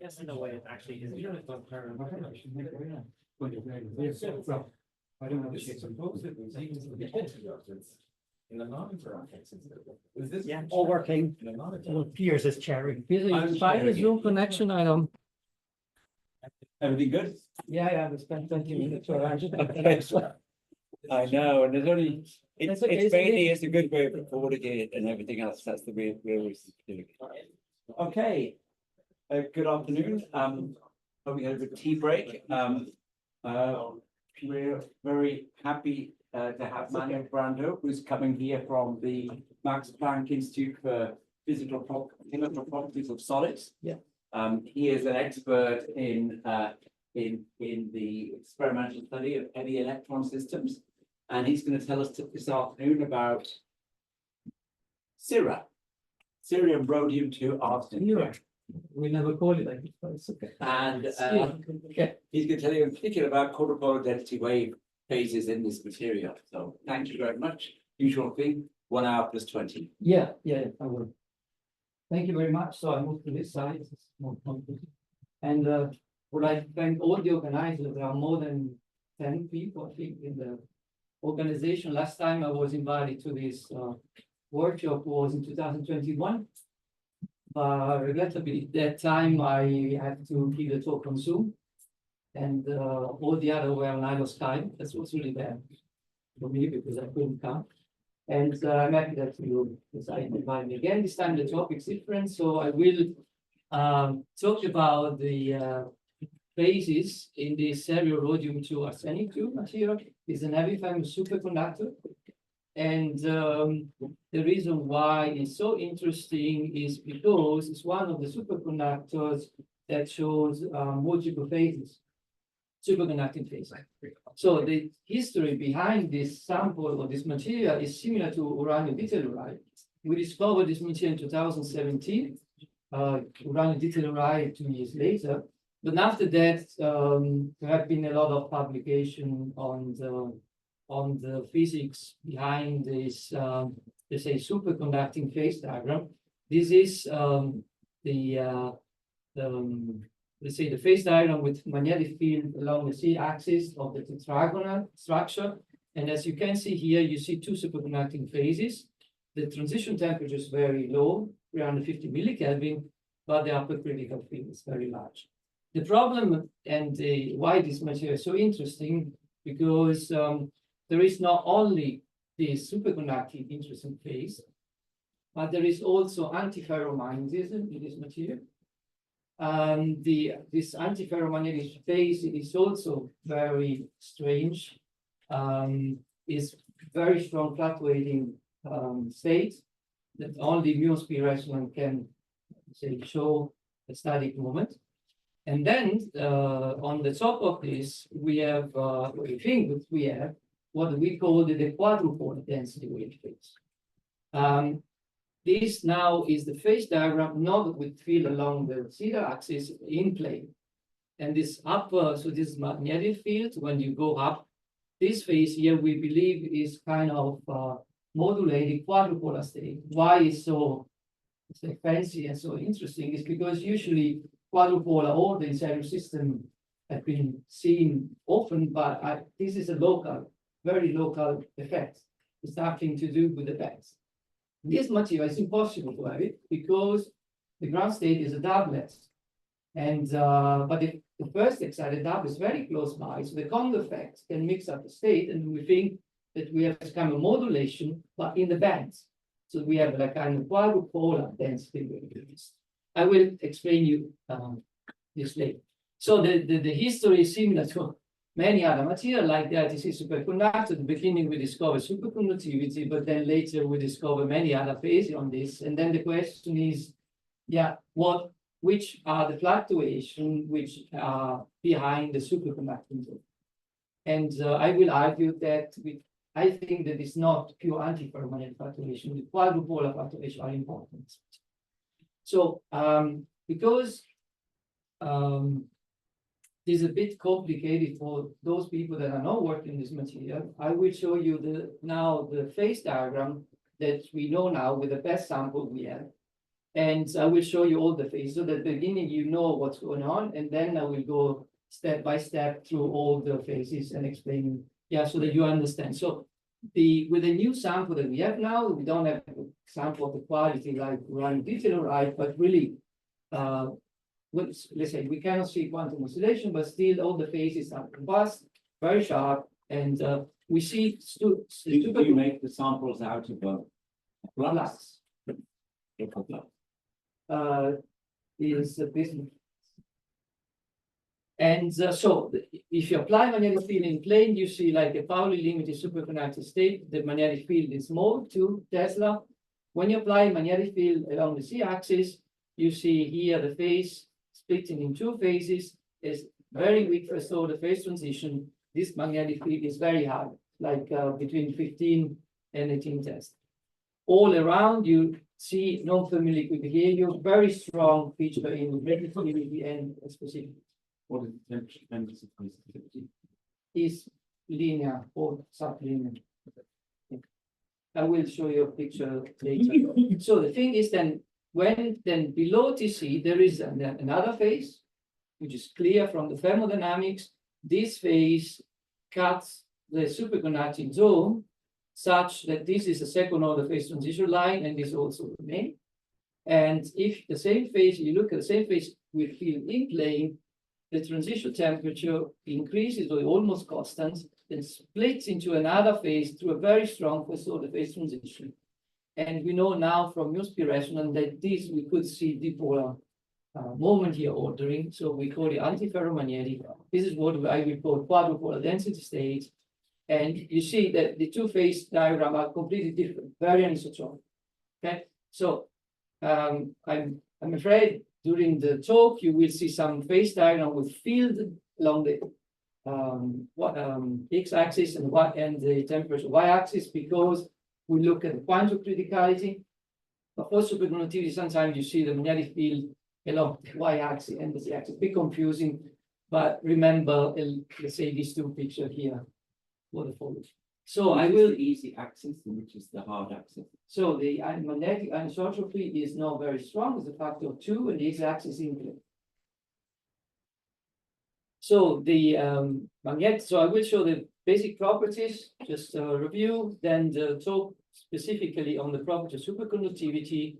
Yes, in a way, it actually is. I don't know the shape of in the Yeah, all working. Piers is chairing. Fine with Zoom connection, I don't. Everything good? Yeah, we spent 20 minutes around it. I know, and there's only, That's okay, it's so mainly, it's a good way of recording it and everything else, that's the way we're always doing it. Okay, good afternoon, hope we had a good tea break, we're very happy to have Manuel Brando, who's coming here from the Max Planck Institute for Chemical Properties of Solids. Yeah. He is an expert in the experimental study of heavy electron systems, and he's going to tell us this afternoon about CeRh, cerium rhodium 2 arsenic. We never call it like this, but it's okay. And Okay. he's going to tell you in particular about quadrupolar density wave phases in this material. So thank you very much. Usual thing, 1 hour plus 20. Yeah, I will. Thank you very much. So I move to this side. It's more complicated. And would like to thank all the organizers. There are more than 10 people, I think, in the organization. Last time I was invited to this workshop was in 2021. Regrettably, that time I had to give a talk on Zoom, and all the other were on either Skype. That was really bad for me because I couldn't come. And I'm happy that you decided to invite me again. This time the topic is different, so I will talk about the phases in the CeRh rhodium 2 arsenic 2 material. It's an heavy famous superconductor. And the reason why it's so interesting is because it's one of the superconductors that shows multiple phases, superconducting phases. So the history behind this sample or this material is similar to uranium ditelluride. We discovered this material in 2017, uranium ditelluride 2 years later. But after that, there have been a lot of publication on the physics behind this, let's say, superconducting phase diagram. This is let's say, the phase diagram with magnetic field along the z-axis of the tetragonal structure. And as you can see here, you see 2 superconducting phases. The transition temperature is very low, 350 millikelvin, but the upper critical field is very large. The problem and why this material is so interesting, because there is not only the superconducting interesting phase, but there is also antiferromagnetism in this material. This antiferromagnetic phase is also very strange. Is very strong fluctuating state that only muon-speed resonance can say show a static moment. And then on the top of this, we have we think that we have what we call the quadrupolar density wave phase. This now is the phase diagram, not with field along the zeta axis in plane. And this upper, so this magnetic field, when you go up, this phase here, we believe is kind of modulated quadrupolar state. Why is so fancy and so interesting is because usually quadrupolar order in CeRh system have been seen often, but this is a local, very local effect. It's nothing to do with the bands. This material is impossible to have it because the ground state is a doublet. And but if the first excited doublet is very close by, so the Kondo effect can mix up the state, and we think that we have kind of modulation, but in the bands. So we have like kind of quadrupolar density wave. I will explain you this later. So the history is similar to many other material like the ITC superconductor. At the beginning, we discovered superconductivity, but then later we discover many other phases on this. And then the question is, which are the fluctuations which are behind the superconducting zone? And I will argue that I think that it's not pure antiferromagnetic fluctuation. The quadrupolar fluctuations are important. So because this is a bit complicated for those people that are not working in this material, I will show you now the phase diagram that we know now with the best sample we have. And I will show you all the phases. So at the beginning, you know what's going on, and then I will go step by step through all the phases and explain, yeah, so that you understand. So with the new sample that we have now, we don't have a sample of the quality like run detail right, but really, let's say we cannot see quantum oscillation, but still all the phases are robust, very sharp, and we see Do you make the samples out of a flux? Is a business. And so if you apply magnetic field in plane, you see like a Pauli limited superconductor state, the magnetic field is small, 2 Tesla. When you apply magnetic field along the z-axis, you see here the phase splitting in 2 phases is very weak first order phase transition. This magnetic field is very high, like between 15 and 18 Tesla. All around you see non-Fermi liquid behavior, very strong feature in reflectivity and specific. What is the temperature sensitivity? Is linear or sublinear. I will show you a picture later. So the thing is then, when then below TC, there is another phase, which is clear from the thermodynamics. This phase cuts the superconducting zone such that this is a second order phase transition line, and this also remains. And if the same phase, you look at the same phase with field in plane, the transition temperature increases or almost constant, then splits into another phase through a very strong first order phase transition. And we know now from MPICpFS resonance that this we could see dipolar moment here ordering. So we call it antiferromagnetic. This is what I will call quadrupolar density state. And you see that the 2 phase diagram are completely different, very anisotropic. Okay, so I'm afraid during the talk you will see some phase diagram with field along the x-axis and the temperature y-axis, because we look at the quantum criticality. But for superconductivity, sometimes you see the magnetic field along the y-axis and the z-axis. Bit confusing, but remember, let's say these 2 pictures here. So I will easy axis, which is the hard axis. So the magnetic anisotropy is now very strong, it's a factor of 2, and the x-axis increase. So the so I will show the basic properties, just a review, then the talk specifically on the property of superconductivity,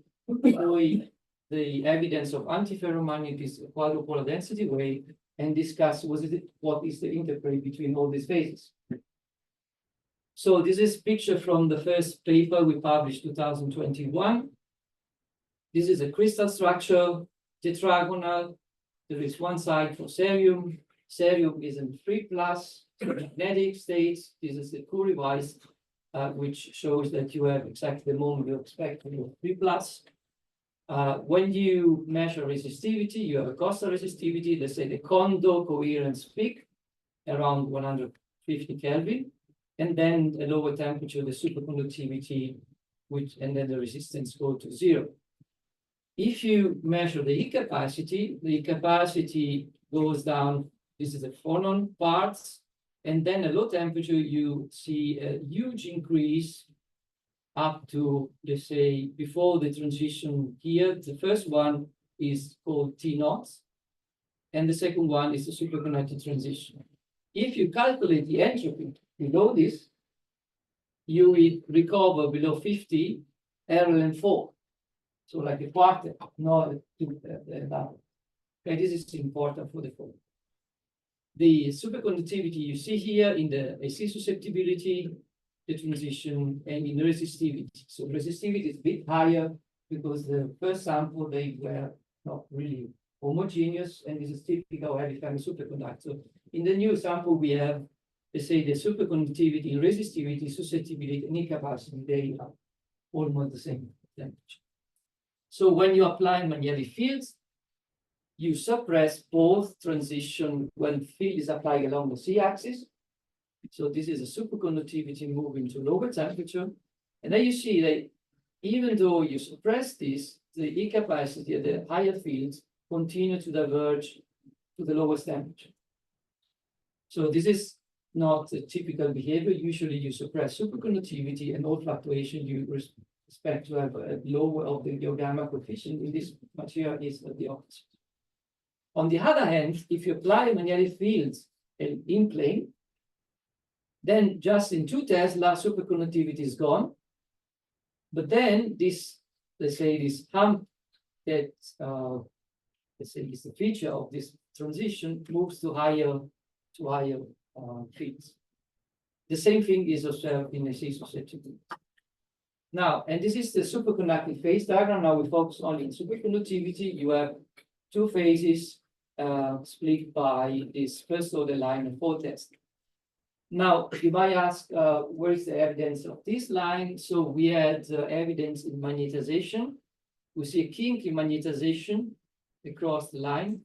the evidence of antiferromagnetism, quadrupolar density wave, and discuss what is the interplay between all these phases. So this is a picture from the first paper we published 2021. This is a crystal structure, tetragonal. There is one side for cerium. Cerium is in 3+ magnetic states. This is the Curie device, which shows that you have exactly the moment you expect for your 3+. When you measure resistivity, you have a Costa resistivity, let's say the Kondo coherence peak around 150 Kelvin. And then a lower temperature, the superconductivity, and then the resistance go to 0. If you measure the capacity goes down. This is the phonon parts, and then at low temperature you see a huge increase up to, let's say, before the transition here. The first one is called T0, and the second one is the superconducting transition. If you calculate the entropy below this, you will recover below 50 RLN4. So like a quarter, not that. Okay, this is important for the phone. The superconductivity you see here in the AC susceptibility, the transition, and in resistivity. So resistivity is a bit higher because the first sample, they were not really homogeneous, and this is typical of heavy Fermi superconductor. In the new sample, we have, let's say, the superconductivity, resistivity, susceptibility, and incapacity, they are almost the same temperature. So when you apply magnetic fields, you suppress both transition when field is applied along the z-axis. So this is a superconductivity moving to lower temperature. And then you see that even though you suppress this, the incapacity at the higher fields continue to diverge to the lowest temperature. So this is not a typical behavior. Usually you suppress superconductivity, and all fluctuation you expect to have a lower of the gamma coefficient in this material is the opposite. On the other hand, if you apply magnetic fields in plane, then just in 2 Tesla, superconductivity is gone. But then this, let's say, this hump that let's say is the feature of this transition moves to higher fields. The same thing is observed in the C-susceptibility. Now, and this is the superconducting phase diagram. Now we focus only on superconductivity. You have 2 phases split by this first order line of 4 Tesla. Now, you might ask, where is the evidence of this line? So we had evidence in magnetization. We see a kink in magnetization across the line.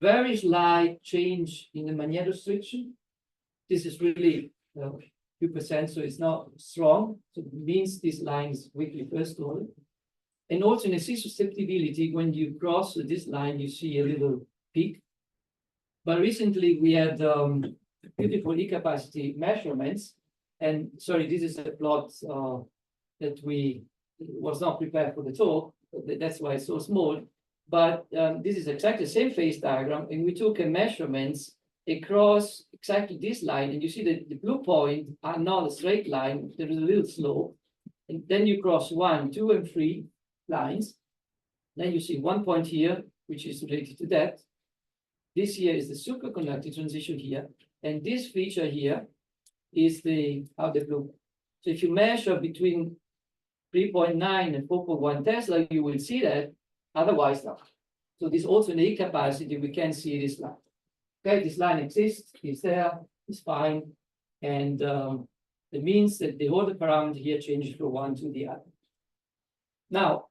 Very slight change in the magnetostriction. This is really few percent, so it's not strong. So it means this line is weakly first order. And also in the C-susceptibility, when you cross this line, you see a little peak. But recently we had beautiful E-capacity measurements. And sorry, this is a plot that we was not prepared for the talk. That's why it's so small. But this is exactly the same phase diagram. And we took a measurements across exactly this line. And you see that the blue point are not a straight line. There is a little slope. And then you cross 1, 2, and 3 lines. Then you see 1 point here, which is related to that. This here is the superconducting transition here. And this feature here is the blue. So if you measure between 3.9 and 4.1 Tesla, you will see that, otherwise not. So this also in the capacity, we can see this line. Okay, this line exists, it's there, it's fine. And it means that the order parameter here changes from one to the other. Now,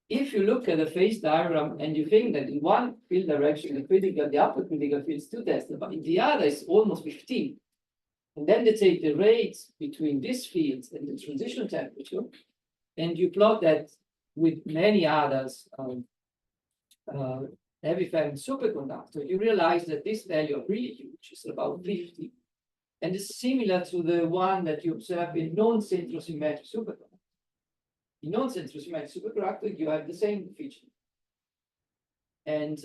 if you look at the phase diagram and you think that in one field direction, the upper critical field is 2 Tesla, but in the other it's almost 15. And then they take the rates between these fields and the transition temperature, and you plot that with many others, heavy fermion superconductor, you realize that this value is really huge, it's about 50. And it's similar to the one that you observe in non-centrosymmetric superconductor. In non-centrosymmetric superconductor, you have the same feature. And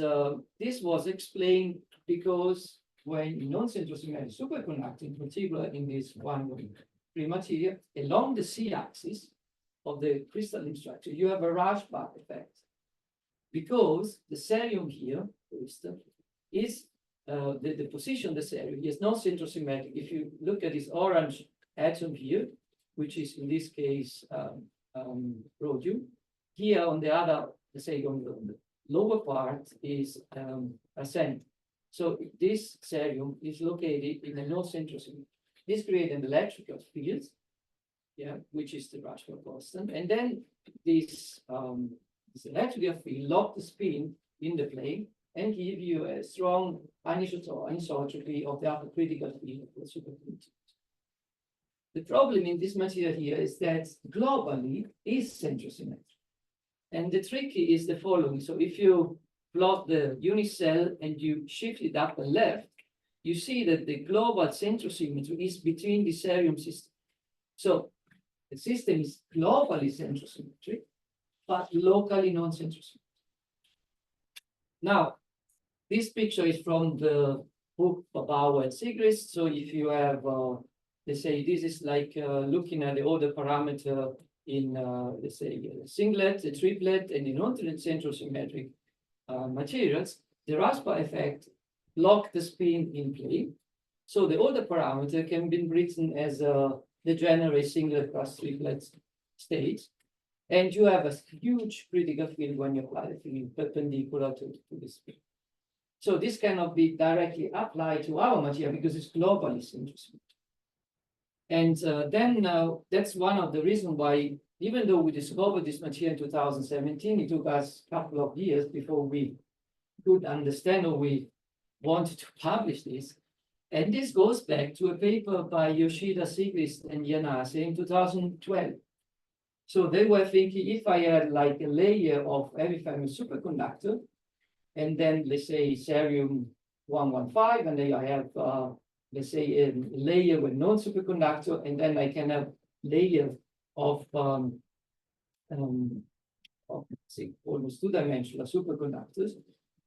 this was explained because when in non-centrosymmetric superconductor, in particular in this one free material, along the C-axis of the crystalline structure, you have a rush bar effect. Because the cerium here, for instance, is the position of the cerium is non-centrosymmetric. If you look at this orange atom here, which is in this case rhodium, here on the other, let's say on the lower part is arsen. So this cerium is located in a non-centrosymmetric. This creates an electrical field, yeah, which is the Rashba constant, and then this electrical field lock the spin in the plane and give you a strong anisotropy of the upper critical field of the superconductivity. The problem in this material here is that globally is centrosymmetric. And the trick is the following. So if you plot the unit cell and you shift it up and left, you see that the global centrosymmetry is between the cerium system. So the system is globally centrosymmetric, but locally non-centrosymmetric. Now, this picture is from the book of Bauer and Sigrist. So if you have, let's say, this is like looking at the order parameter in, let's say, a singlet, a triplet, and in alternate centrosymmetric materials, the Raspa effect lock the spin in plane. So the order parameter can be written as a degenerate singlet plus triplet state. And you have a huge critical field when you apply the field perpendicular to the spin. So this cannot be directly applied to our material because it's globally centrosymmetric. And then that's one of the reasons why, even though we discovered this material in 2017, it took us a couple of years before we could understand or we wanted to publish this. And this goes back to a paper by Yoshida, Sigrist, and Yanase in 2012. So they were thinking, if I had like a layer of heavy fermion superconductor, and then let's say cerium 115, and then I have let's say a layer with non-superconductor, and then I can have layer of of, say, almost two-dimensional superconductors,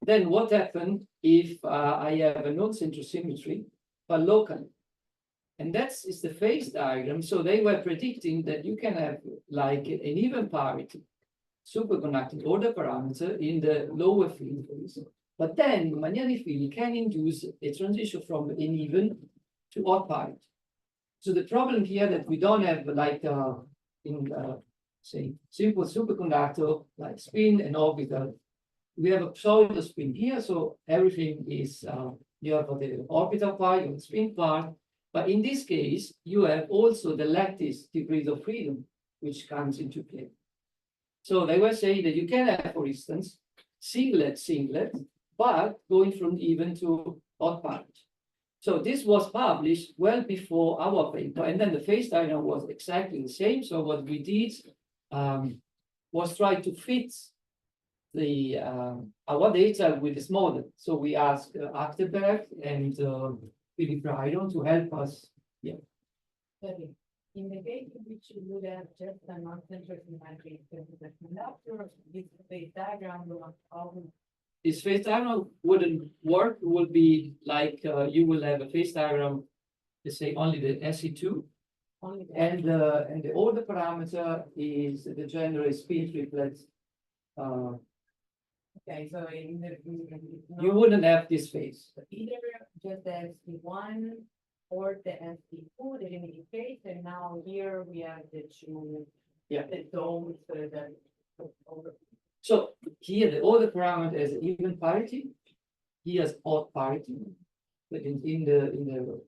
then what happened if I have a non-central symmetry, but locally? And that's is the phase diagram. So they were predicting that you can have like an even parity superconducting order parameter in the lower field phase. But then the magnetic field can induce a transition from an even to odd parity. So the problem here that we don't have like in say simple superconductor like spin and orbital. We have a pseudo spin here, so everything is you have the orbital part, you have the spin part, but in this case you have also the lattice degrees of freedom which comes into play. So they were saying that you can have, for instance, singlet, but going from even to odd parity. So this was published well before our paper, and then the phase diagram was exactly the same. So what we did was try to fit the our data with this model. So we asked Achterberg and Philip Rydon to help us. Yeah. Okay. In the case in which you would have just a non-central symmetry superconductor, this phase diagram will always. This phase diagram wouldn't work. It would be like you will have a phase diagram, let's say only the SE2, Only the- and the order parameter is the general spin triplet. Okay, so You wouldn't have this phase. either just the SC1 or the SC2, the limiting phase, and now here we have the two. Yeah. The domes that. Over. So here the order parameter is even parity. Here's odd parity. But in the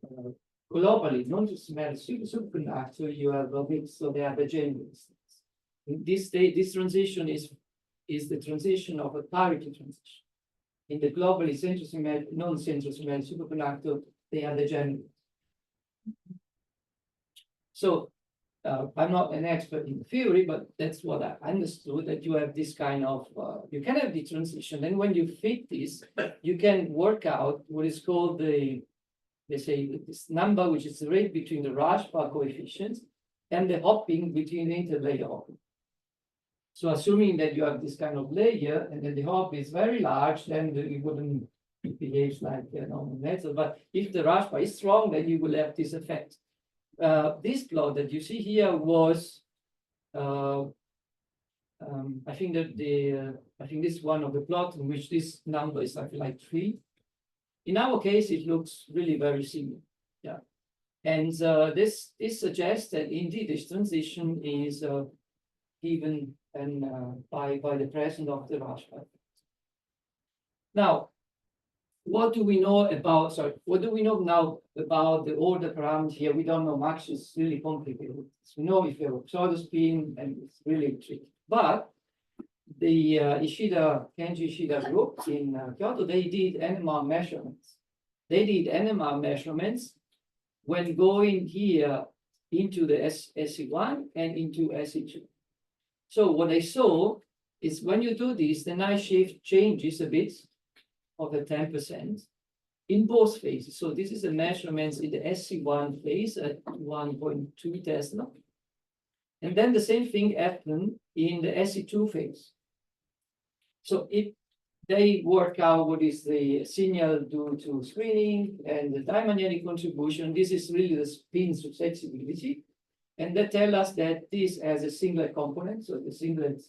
globally non-systematic superconductor, you have a mix, so they have a general instance. In this state, this transition is the transition of a parity transition. In the globally centrosymmetric, non-centrosymmetric superconductor, they are the general. So I'm not an expert in theory, but that's what I understood, that you have this kind of, you can have the transition. And when you fit this, you can work out what is called they say this number, which is the rate between the Rashba coefficients and the hopping between the interlayer hopping. So assuming that you have this kind of layer and then the hop is very large, then it wouldn't behave like a normal metal. But if the Rashba is strong, then you will have this effect. This plot that you see here was, I think that I think this is one of the plots in which this number is something like 3. In our case, it looks really very similar. Yeah, and this suggests that indeed this transition is given and by the presence of the Rashba. Now, what do we know about, what do we know now about the order parameter here? We don't know much, it's really complicated. We know if you have a pseudo spin and it's really tricky. But the Kenji Ishida group in Kyoto, they did NMR measurements. They did NMR measurements when going here into the SE1 and into SE2. So what I saw is when you do this, the night shift changes a bit of the 10% in both phases. So this is the measurements in the SC1 phase at 1.2 Tesla. And then the same thing happened in the SC2 phase. So if they work out what is the signal due to screening and the diamagnetic contribution, this is really the spin susceptibility. And they tell us that this has a singlet component, so the singlet.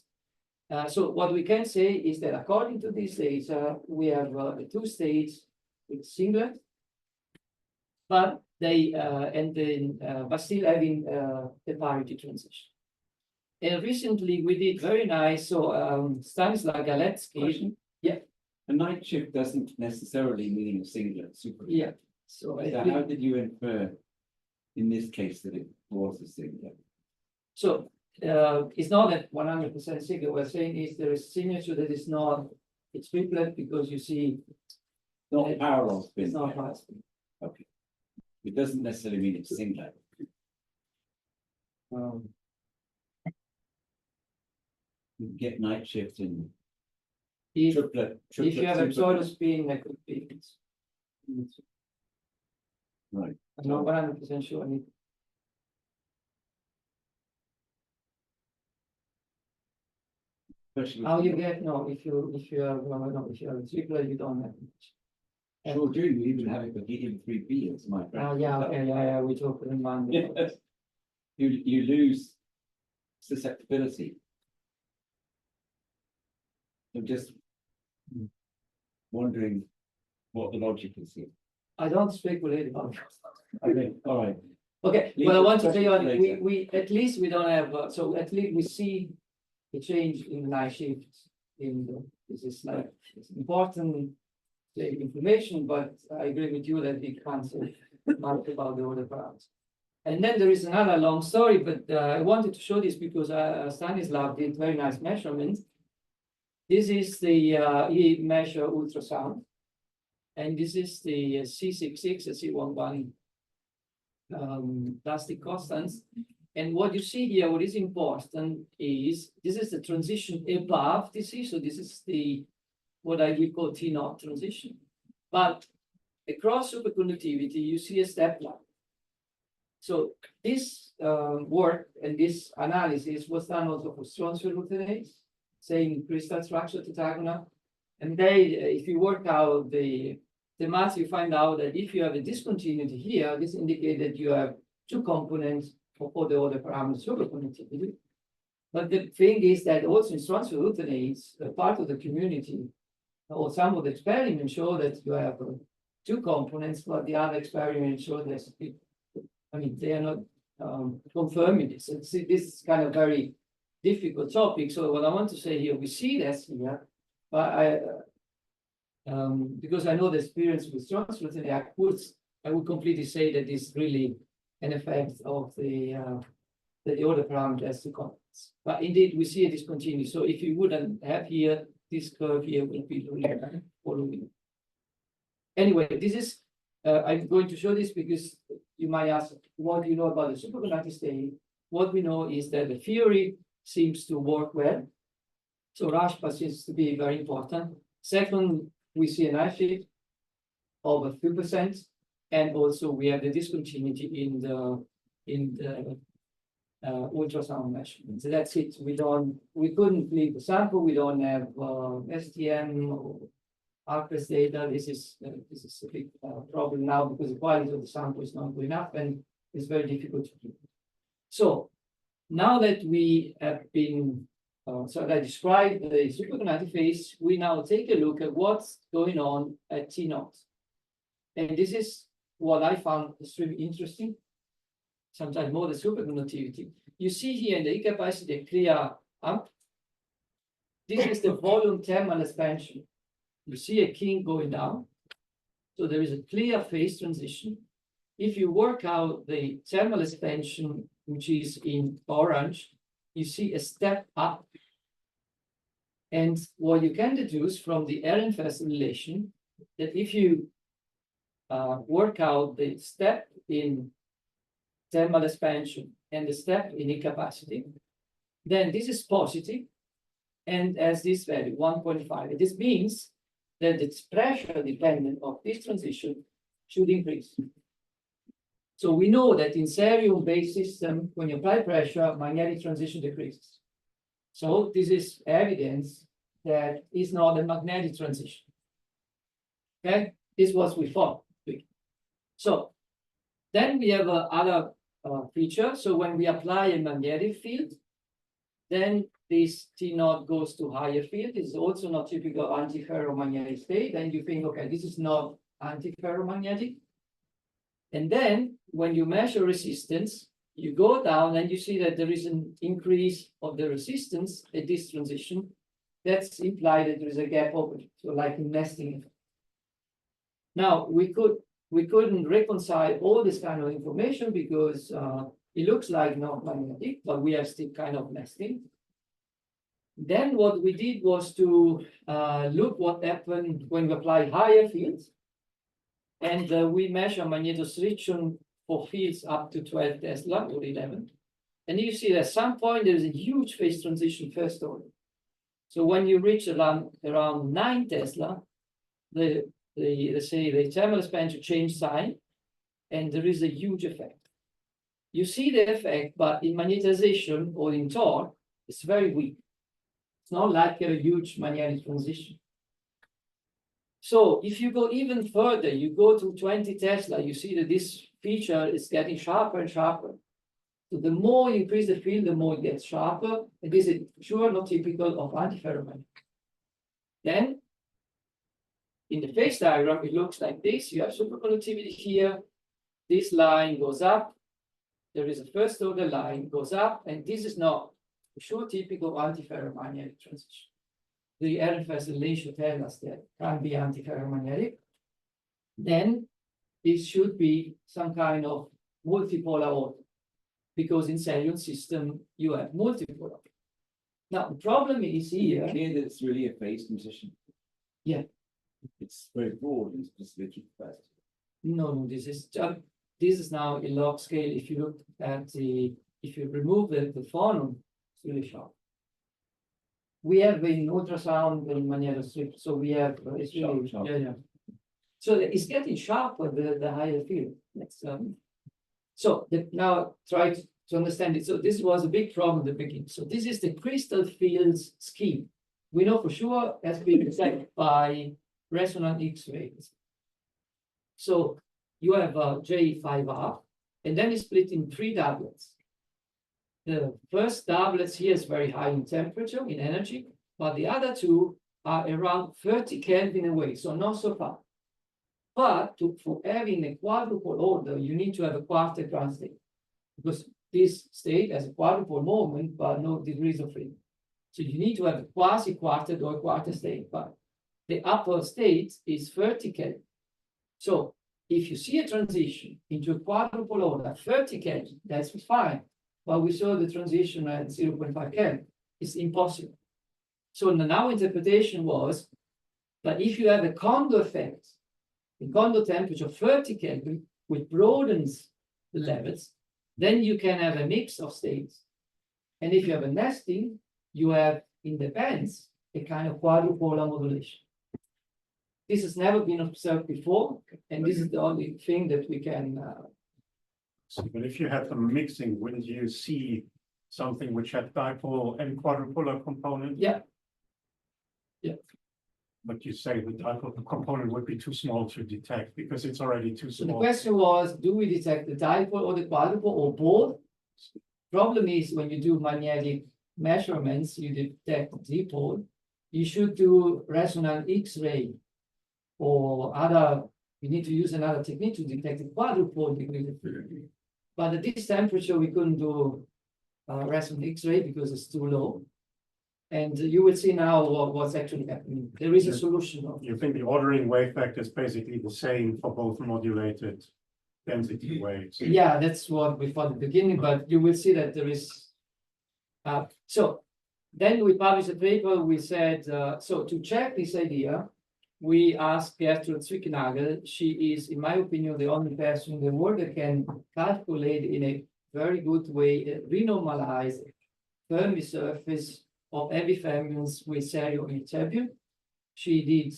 So what we can say is that according to this data, we have the 2 states with singlet, but they but still having the parity transition. And recently we did very nice. So Stanislav Galetsky, yeah. A night shift doesn't necessarily mean a singlet super. Yeah. So How did you infer in this case that it was a singlet? So it's not that 100% single. We're saying is there is signature that is not, it's triplet because you see Not parallel spin. it's not parallel spin. Okay. It doesn't necessarily mean it's singlet. You get night shift in If triplet. if you have a super- pseudo spin, that could be. Right. I'm not 100% sure. I mean, Especially How with- you get, no, if you have, no, if you have a tripler, you don't have much. Sure do, you even have it for helium-3b, it's my friend. Yeah, okay, yeah, we talked in Monday. Yes. You lose susceptibility. I'm just wondering what the logic is here. I don't speculate about it. Okay, all right. Okay, Leave well, I the want to say, questions later. we, at least we don't have, so at least we see a change in the night shift in the, this is like, it's important information, but I agree with you that we can't say much about the other parts. And then there is another long story, but I wanted to show this because Stanislav did very nice measurements. This is the he measure ultrasound, and this is the C66 and C11 plastic constants. And what you see here, what is important is this is the transition above DC. So this is the what I will call T0 transition. But across superconductivity, you see a step line. So this work and this analysis was done also for strong CeRh2As2, same crystal structure tetragonal. And they, if you work out the math, you find out that if you have a discontinuity here, this indicates that you have two components for all the other parameters superconductivity. But the thing is that also in strong CeRh2As2, part of the community or some of the experiments show that you have two components, but the other experiments show that I mean, they are not confirming this. And see, this is kind of very difficult topic. So what I want to say here, we see this here, but because I know the experience with strong CeRh2As2, I would completely say that it's really an effect of the order parameter as the components. But indeed, we see a discontinuity. So if you wouldn't have here, this curve here will be really following. Anyway, this is I'm going to show this because you might ask, what do you know about the superconducting state? What we know is that the theory seems to work well. So Rashpa seems to be very important. Second, we see an night shift of a few percent, and also we have the discontinuity in the ultrasound measurement. So that's it. We couldn't leave the sample. We don't have STM or ARPS data. This is a big problem now because the quality of the sample is not good enough and it's very difficult to do. So now that we have been, so I described the superconducting phase, we now take a look at what's going on at T0. And this is what I found extremely interesting, sometimes more the superconductivity. You see here in the capacity a clear amp. This is the volume thermal expansion. You see a king going down. So there is a clear phase transition. If you work out the thermal expansion, which is in orange, you see a step up. And what you can deduce from the Ehrenfest relation, that if you work out the step in thermal expansion and the step in incapacity, then this is positive and as this value, 1.5. And this means that its pressure dependent of this transition should increase. So we know that in cerium-based system, when you apply pressure, magnetic transition decreases. So this is evidence that it's not a magnetic transition. Okay, this was we thought. So then we have other feature. So when we apply a magnetic field, then this T0 goes to higher field. It's also not typical anti-ferromagnetic state. And you think, okay, this is not anti-ferromagnetic. And then when you measure resistance, you go down and you see that there is an increase of the resistance at this transition. That's implied that there is a gap opening, so like in nesting effect. Now we couldn't reconcile all this kind of information because it looks like not magnetic, but we are still kind of nesting. Then what we did was to look what happened when we apply higher fields. And we measure magnetostriction for fields up to 12 Tesla or 11. And you see that at some point there is a huge phase transition first order. So when you reach around 9 Tesla, let's say the thermal expansion change sign, and there is a huge effect. You see the effect, but in magnetization or in torque, it's very weak. It's not like a huge magnetic transition. So if you go even further, you go to 20 Tesla, you see that this feature is getting sharper and sharper. So the more you increase the field, the more it gets sharper. And this is sure not typical of antiferromagnetic. Then, in the phase diagram, it looks like this. You have superconductivity here. This line goes up. There is a first order line, goes up, and this is not sure typical antiferromagnetic transition. The RFS and Lane should tell us that can be antiferromagnetic. Then this should be some kind of multipolar order, because in fermion system you have multipolar. Now the problem is here. Clear that it's really a phase transition. Yeah. It's very broad and specific fast. No, this is now a log scale. If you look at if you remove the phonon, it's really sharp. We have in ultrasound and magnetostrip, so we have it's really Sharp. yeah. So it's getting sharper the higher field. Now try to understand it. So this was a big problem at the beginning. So this is the crystal fields scheme. We know for sure has been detected by resonant X-rays. So you have J5R, and then it's split in 3 doublets. The first doublet here is very high in temperature, in energy, but the other 2 are around 30 Kelvin away, so not so far. But for having a quadrupole order, you need to have a quarter ground state, because this state has a quadrupole moment, but no degrees of freedom. So you need to have a quasi-quartet or a quarter state, but the upper state is 30 Kelvin. So if you see a transition into a quadrupole order, 30 Kelvin, that's fine. But we saw the transition at 0.5 Kelvin. It's impossible. So the now interpretation was that if you have a Kondo effect, the Kondo temperature of 30 Kelvin, which broadens the levels, then you can have a mix of states. And if you have a nesting, you have in the bands a kind of quadrupolar modulation. This has never been observed before, and this is the only thing that we can. But if you have them mixing, wouldn't you see something which had dipole and quadrupolar component? Yeah. Yeah. But you say the dipole component would be too small to detect because it's already too So the small. question was, do we detect the dipole or the quadrupole or both? Problem is when you do magnetic measurements, you detect dipole. You should do resonant X-ray or other. You need to use another technique to detect the quadrupole degree of freedom. But at this temperature, we couldn't do resonant X-ray because it's too low. And you will see now what's actually happening. There is a solution. You think the ordering wave vector is basically the same for both modulated density waves? Yeah, that's what we thought at the beginning, but you will see that there is. So then we published a paper. We said, so to check this idea, we asked CeRh2As2. She is, in my opinion, the only person in the world that can calculate in a very good way a renormalized Fermi surface of heavy fermions with CeRh2As2. She did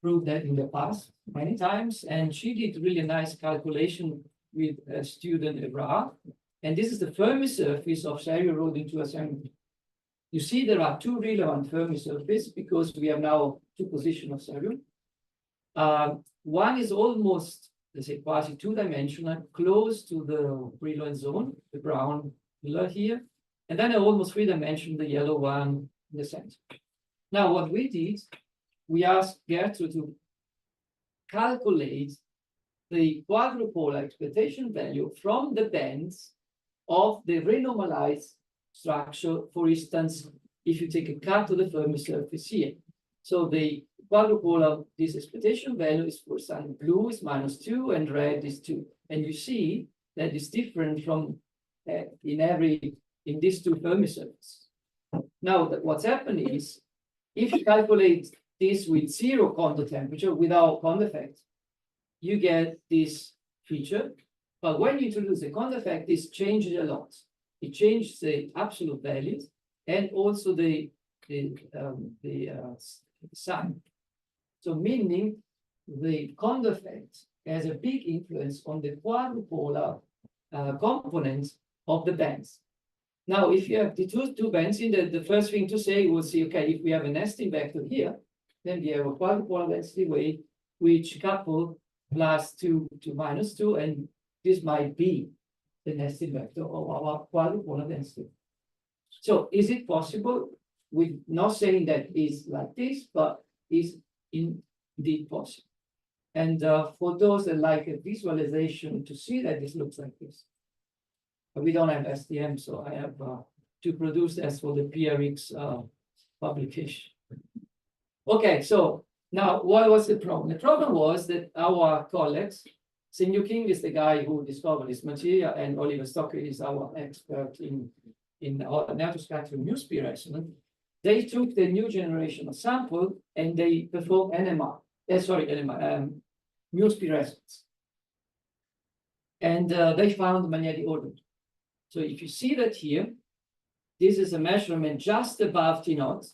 prove that in the past many times, and she did really nice calculation with a student Ebra. And this is the Fermi surface of CeRh2As2. You see there are 2 relevant Fermi surfaces because we have now 2 positions of CeRh. One is almost, let's say, quasi 2-dimensional, close to the Brillouin zone, the brown pillar here. And then almost 3-dimensional, the yellow one in the center. Now, what we did, we asked Gertrude to calculate the quadrupolar expectation value from the bands of the renormalized structure. For instance, if you take a cut of the Fermi surface here. So the quadrupolar, this expectation value is, for example, blue is -2 and red is 2. And you see that it's different from in these 2 Fermi surfaces. Now, what's happened is, if you calculate this with 0 Kondo temperature, without Kondo effect, you get this feature. But when you introduce the Kondo effect, this changes a lot. It changes the absolute values and also the sign. So meaning the Kondo effect has a big influence on the quadrupolar components of the bands. Now, if you have the two benzene, the first thing to say would say, okay, if we have a nesting vector here, then we have a quadrupolar density wave, which couple +2 to -2, and this might be the nesting vector of our quadrupolar density. So is it possible? We're not saying that is like this, but is indeed possible. And for those that like a visualization to see that this looks like this. But we don't have STM, so I have to produce as for the PRX publication. Okay, so now what was the problem? The problem was that our colleagues, Senyu King is the guy who discovered this material, and Oliver Stocker is our expert in our nanoscattering mu speed resonance. They took the new generation of sample and they performed NMR. Mu speed resonance. And they found magnetic orbit. So if you see that here, this is a measurement just above T naught,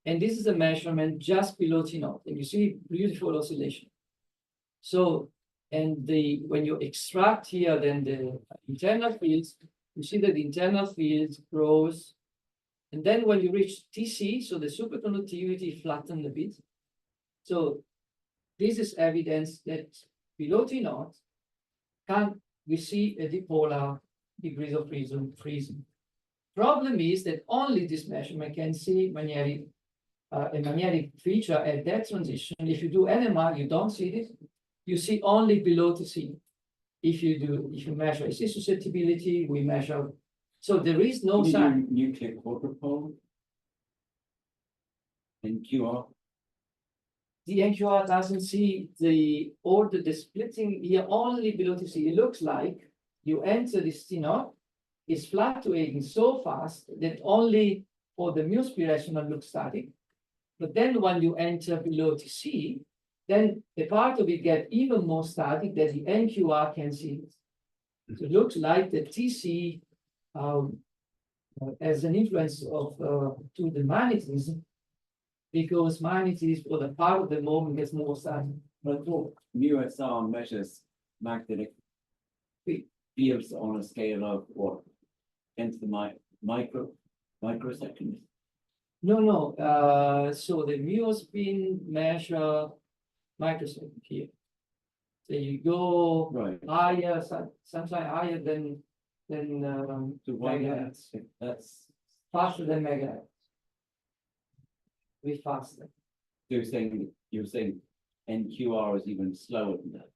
and this is a measurement just below T naught, and you see beautiful oscillation. So, and when you extract here, then the internal fields, you see that the internal field grows, and then when you reach TC, so the superconductivity flattened a bit. So this is evidence that below T naught, we see a dipolar degrees of freezing. Problem is that only this measurement can see a magnetic feature at that transition. If you do NMR, you don't see this. You see only below TC. If you measure AC susceptibility, we measure. So there is no sign. Nuclear quadrupole in QR. The NQR doesn't see the splitting here only below TC. It looks like you enter this T naught, is fluctuating so fast that only for the mu speed resonance looks static. But then when you enter below TC, then the part of it gets even more static that the NQR can see it. So it looks like the TC has an influence of to the magnetism, because magnetism for the part of the moment gets more static. But mu-SR measures magnetic fields on a scale of what? 10 to the microseconds. No. So the mu has been measured microsecond here. So you go higher, sometimes higher than So why megahertz. That's Faster than megahertz. Way faster. you're saying NQR is even slower than that.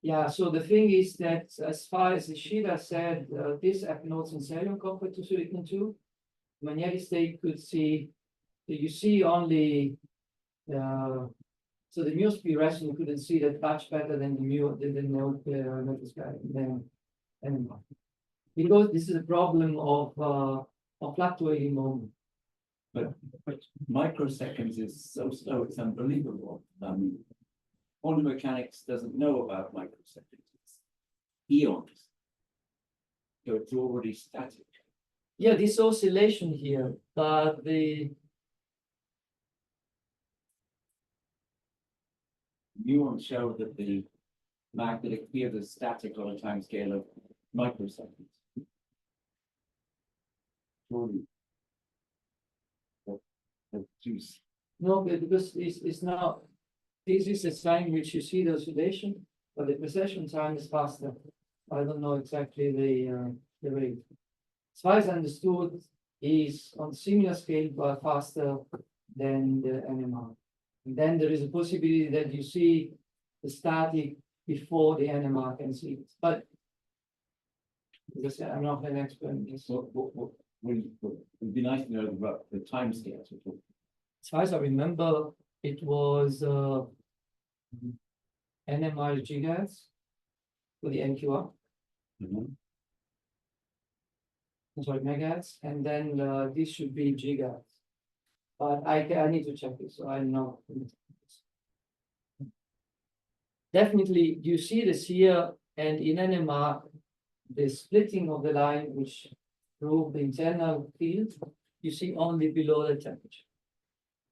Yeah, so the thing is that as far as Ishida said, this anodes in cerium compared to silicon 2, magnetic state could see, you see only, so the mu speed resonance couldn't see that much better than the node anymore. Because this is a problem of fluctuating moment. But microseconds is so slow, it's unbelievable. I mean, quantum mechanics doesn't know about microseconds. It's eons. So it's already static. Yeah, this oscillation here, but the Muons show that the magnetic field is static on a time scale of microseconds. Surely. Juice. no, because it's not. This is a sign which you see the oscillation, but the precession time is faster. I don't know exactly the rate. As far as I understood, is on similar scale but faster than the NMR. And then there is a possibility that you see the static before the NMR can see it. But as I said, I'm not an expert in this. It'd be nice to know the time scales. As far as I remember, it was NMR gigahertz for the NQR. Sorry, megahertz, and then this should be gigahertz. But I need to check this, so I'm not. Definitely, you see this here, and in NMR, the splitting of the line, which prove the internal field, you see only below the temperature.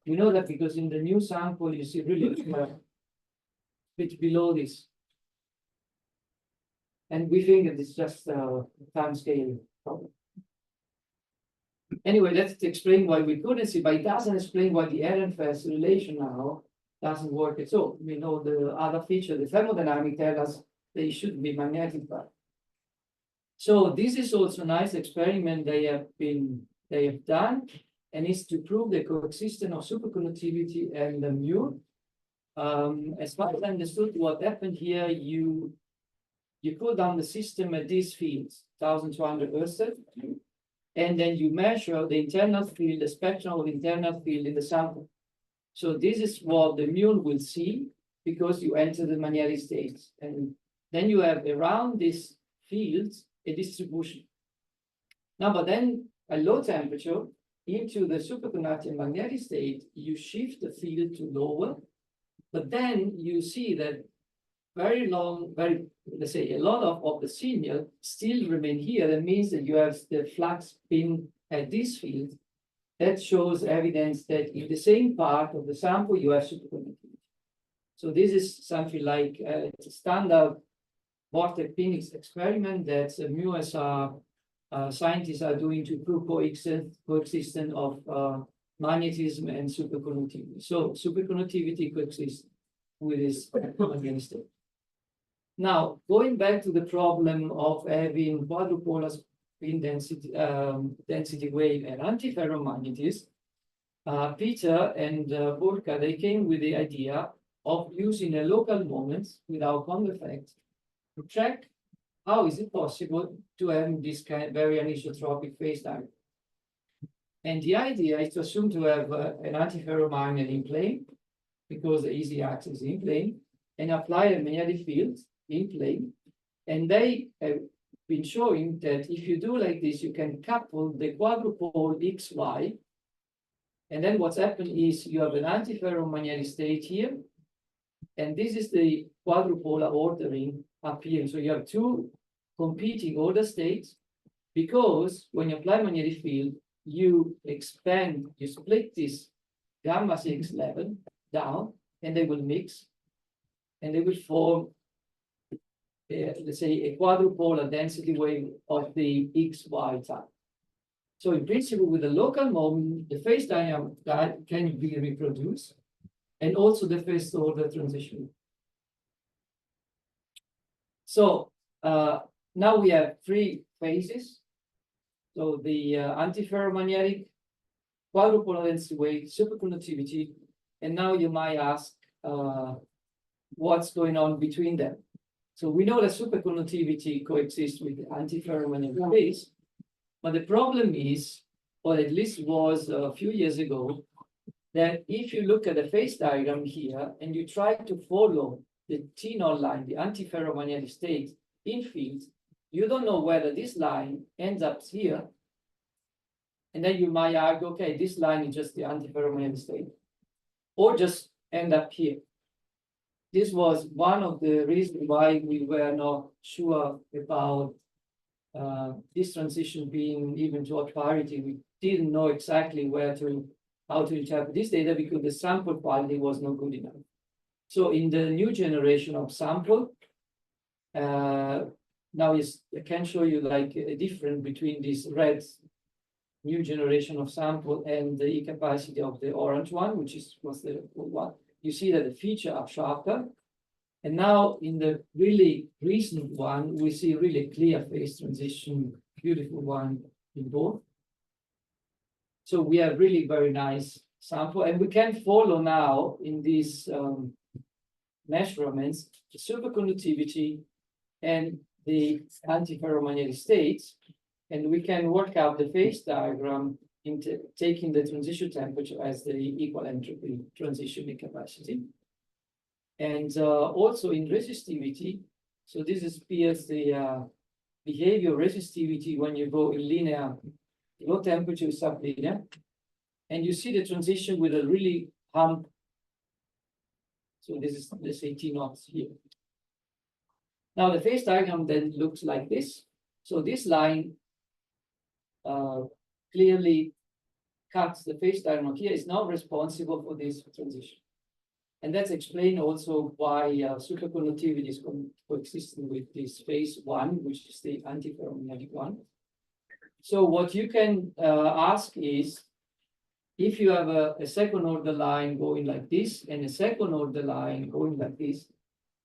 You know that because in the new sample, you see really bit below this. And we think that it's just a time scale problem. Anyway, that's to explain why we couldn't see, but it doesn't explain why the RNFS relation now doesn't work at all. We know the other feature, the thermodynamic tell us they should be magnetic. But so this is also a nice experiment they have done, and it's to prove the coexistence of superconductivity and the mu. As far as I understood, what happened here, you cool down the system at these fields, 1200 Ørsted, and then you measure the internal field, the spectrum of internal field in the sample. So this is what the mu will see because you enter the magnetic states. And then you have around these fields a distribution. Now, but then at low temperature, into the superconducting magnetic state, you shift the field to lower, but then you see that let's say a lot of the signal still remain here. That means that you have the flux spin at this field. That shows evidence that in the same part of the sample, you have superconductivity. So this is something like a standard vortex Phoenix experiment that MUSR scientists are doing to prove coexistence of magnetism and superconductivity. So superconductivity coexists with this magnetic state. Now, going back to the problem of having quadrupolar spin density wave and antiferromagnetism, Peter and Burka, they came with the idea of using a local moment without quantum effect to check how is it possible to have this kind of very anisotropic phase diagram. And the idea is to assume to have an antiferromagnet in plane, because the easy axis is in plane, and apply a magnetic field in plane. And they have been showing that if you do like this, you can couple the quadrupole XY. And then what's happened is you have an antiferromagnetic state here. And this is the quadrupolar ordering up here. So you have two competing order states, because when you apply magnetic field, you expand, you split this gamma 6 level down, and they will mix, and they will form let's say a quadrupolar density wave of the XY type. So in principle, with the local moment, the phase dynamic can be reproduced, and also the first order transition. So now we have three phases. So the antiferromagnetic, quadrupolar density wave, superconductivity, and now you might ask what's going on between them. So we know that superconductivity coexists with the antiferromagnetic phase, but the problem is, or at least was a few years ago, that if you look at the phase diagram here and you try to follow the T0 line, the antiferromagnetic state in fields, you don't know whether this line ends up here, and then you might argue, okay, this line is just the antiferromagnetic state, or just end up here. This was one of the reasons why we were not sure about this transition being even toward parity. We didn't know exactly how to interpret this data because the sample quality was not good enough. So in the new generation of sample, now I can show you like a difference between this red new generation of sample and the E capacity of the orange one, which was the one. You see that the features are sharper. And now in the really recent one, we see really clear phase transition, beautiful one in both. So we have really very nice sample, and we can follow now in these measurements the superconductivity and the antiferromagnetic states, and we can work out the phase diagram into taking the transition temperature as the equal entropy transition capacity. And also in resistivity, so this is the behavior resistivity when you go in linear, low temperature sublinear, and you see the transition with a really hump. So this is, let's say, T0 here. Now the phase diagram then looks like this. So this line clearly cuts the phase diagram here, is now responsible for this transition. And that's explained also why superconductivity is coexisting with this phase one, which is the antiferromagnetic one. So what you can ask is, if you have a second order line going like this and a second order line going like this,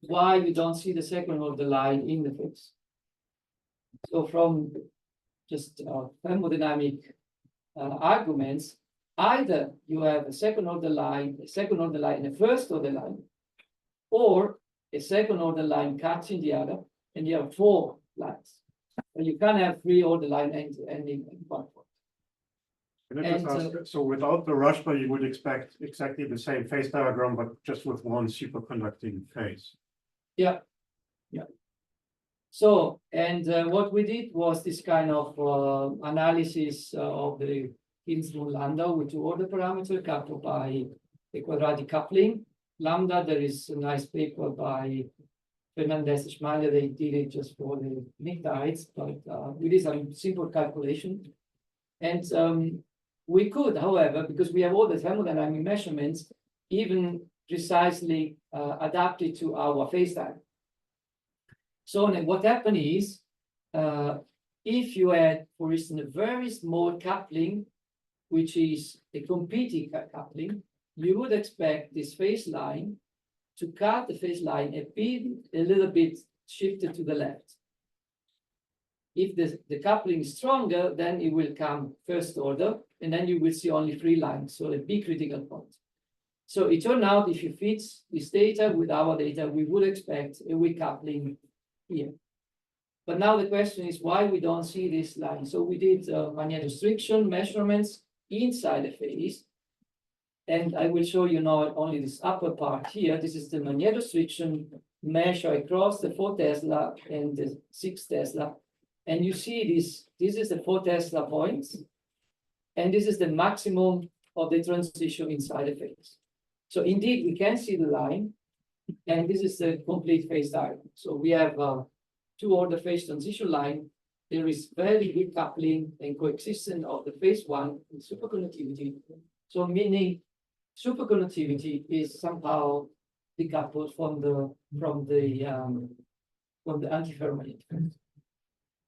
why you don't see the second order line in the phase? So from just thermodynamic arguments, either you have a second order line, and a first order line, or a second order line catching the other, and you have 4 lines. And you can't have 3 order line ending in one point. Can I just ask, so without the rush bar, you would expect exactly the same phase diagram, but just with one superconducting phase. Yeah. So, and what we did was this kind of analysis of the Hilsman-Landau with 2 order parameter coupled by the quadratic coupling. Lambda, there is a nice paper by Fernandez-Schmeider. They did it just for the pnictides, but we did some simple calculation. And we could, however, because we have all the thermodynamic measurements, even precisely adapted to our phase time. So what happened is, if you had, for instance, a very small coupling, which is a competing coupling, you would expect this phase line to cut the phase line a little bit shifted to the left. If the coupling is stronger, then it will come first order, and then you will see only 3 lines, so a big critical point. So it turned out, if you fit this data with our data, we would expect a weak coupling here. But now the question is why we don't see this line. So we did magnetostriction measurements inside the phase. And I will show you now only this upper part here. This is the magnetostriction measure across the 4 Tesla and the 6 Tesla. And you see this is the 4 Tesla points. And this is the maximum of the transition inside the phase. So indeed, we can see the line. And this is the complete phase diagram. So we have 2 order phase transition line. There is very weak coupling and coexistence of the phase 1 and superconductivity. So meaning superconductivity is somehow decoupled from the antiferromagnetic.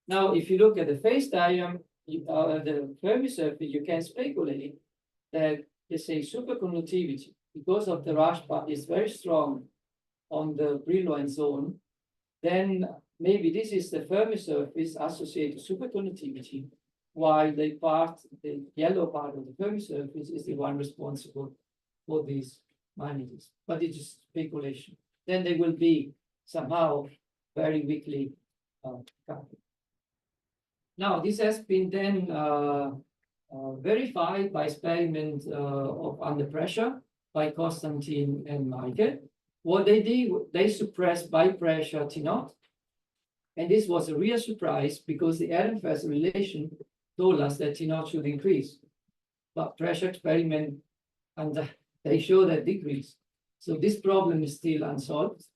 Now, if you look at the phase diagram, the Fermi surface, you can speculate that, let's say, superconductivity, because of the rush bar, is very strong on the Brillouin zone, then maybe this is the Fermi surface associated to superconductivity, while the yellow part of the Fermi surface is the one responsible for these magnetism. But it's just speculation. Then they will be somehow very weakly coupled. Now, this has been then verified by experiment of under pressure by Konstantin and Michael. What they did, they suppressed by pressure T0. And this was a real surprise because the Ehrenfest relation told us that T0 should increase. But pressure experiment, and they show that decrease. So this problem is still unsolved.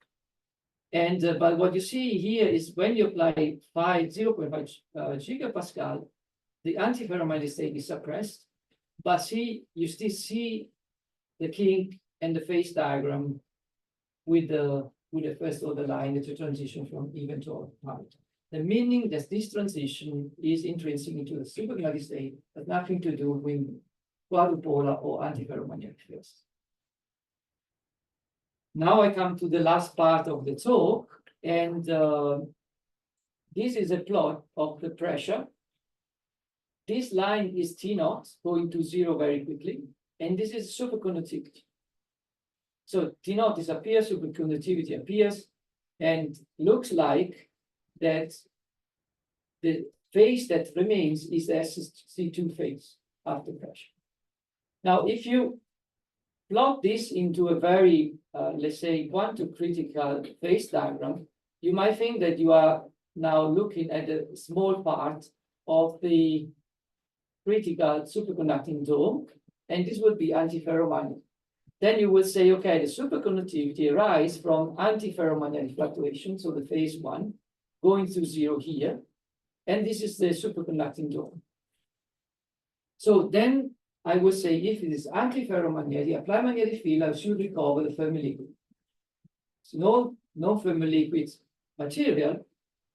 And but what you see here is when you apply 0.5 gigapascal, the antiferromagnetic state is suppressed. But you still see the kink and the phase diagram with the first order line, the transition from even to odd part. The meaning that this transition is intrinsic into the superconducting state has nothing to do with quadrupolar or antiferromagnetic fields. Now I come to the last part of the talk, and this is a plot of the pressure. This line is T0 going to 0 very quickly, and this is superconductivity. So T0 disappears, superconductivity appears, and looks like that the phase that remains is the SC2 phase after pressure. Now, if you plot this into a very, let's say, quantum critical phase diagram, you might think that you are now looking at a small part of the critical superconducting dome, and this would be antiferromagnetic. Then you would say, okay, the superconductivity arises from antiferromagnetic fluctuation, so the phase 1, going to 0 here, and this is the superconducting dome. So then I would say if it is antiferromagnetic, applied magnetic field, I should recover the Fermi liquid. So no Fermi liquids material.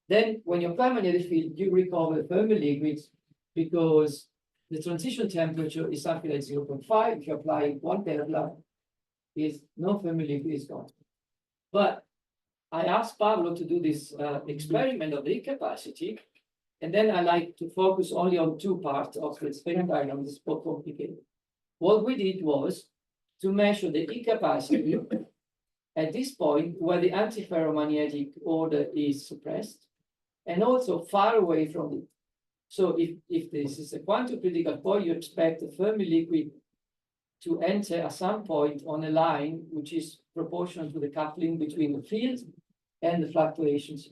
Then when you apply magnetic field, you recover the Fermi liquids because the transition temperature is something like 0.5. If you apply 1 Tesla, is non-Fermi liquid is gone. But I asked Pablo to do this experiment of the heat capacity, and then I like to focus only on 2 parts of the experiment diagram. This is more complicated. What we did was to measure the heat capacity at this point where the antiferromagnetic order is suppressed, and also far away from it. So if this is a quantum critical point, you expect the Fermi liquid to enter at some point on a line which is proportional to the coupling between the field and the fluctuations.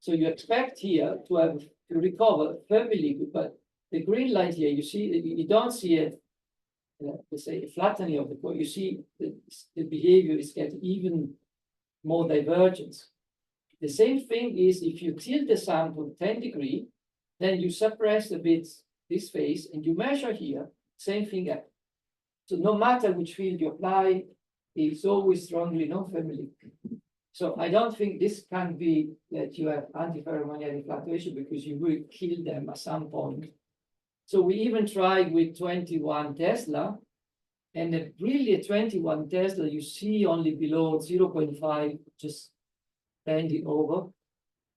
So you expect here to recover Fermi liquid, but the green line here, you see, you don't see it, let's say, a flattening of the point. You see the behavior is getting even more divergence. The same thing is if you tilt the sample 10 degrees, then you suppress a bit this phase and you measure here, same thing. So no matter which field you apply, it's always strongly non-Fermi liquid. So I don't think this can be that you have antiferromagnetic fluctuation because you will kill them at some point. So we even tried with 21 Tesla, and really at 21 Tesla, you see only below 0.5, just bending over.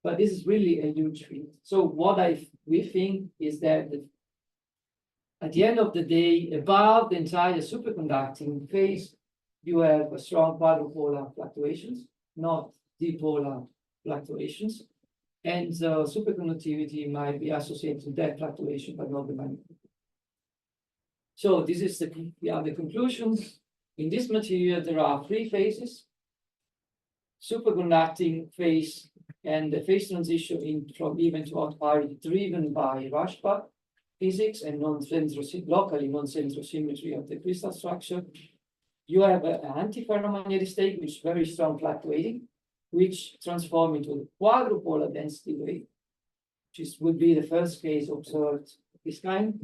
But this is really a huge field. So what we think is that at the end of the day, above the entire superconducting phase, you have a strong quadrupolar fluctuations, not dipolar fluctuations. And superconductivity might be associated with that fluctuation, but not the magnitude. So this is the conclusions. In this material, there are 3 phases: superconducting phase and the phase transition from even to odd parity driven by Rashba physics and locally non-centrosymmetry of the crystal structure. You have an antiferromagnetic state, which is very strong fluctuating, which transform into the quadrupolar density wave, which would be the first case observed this kind.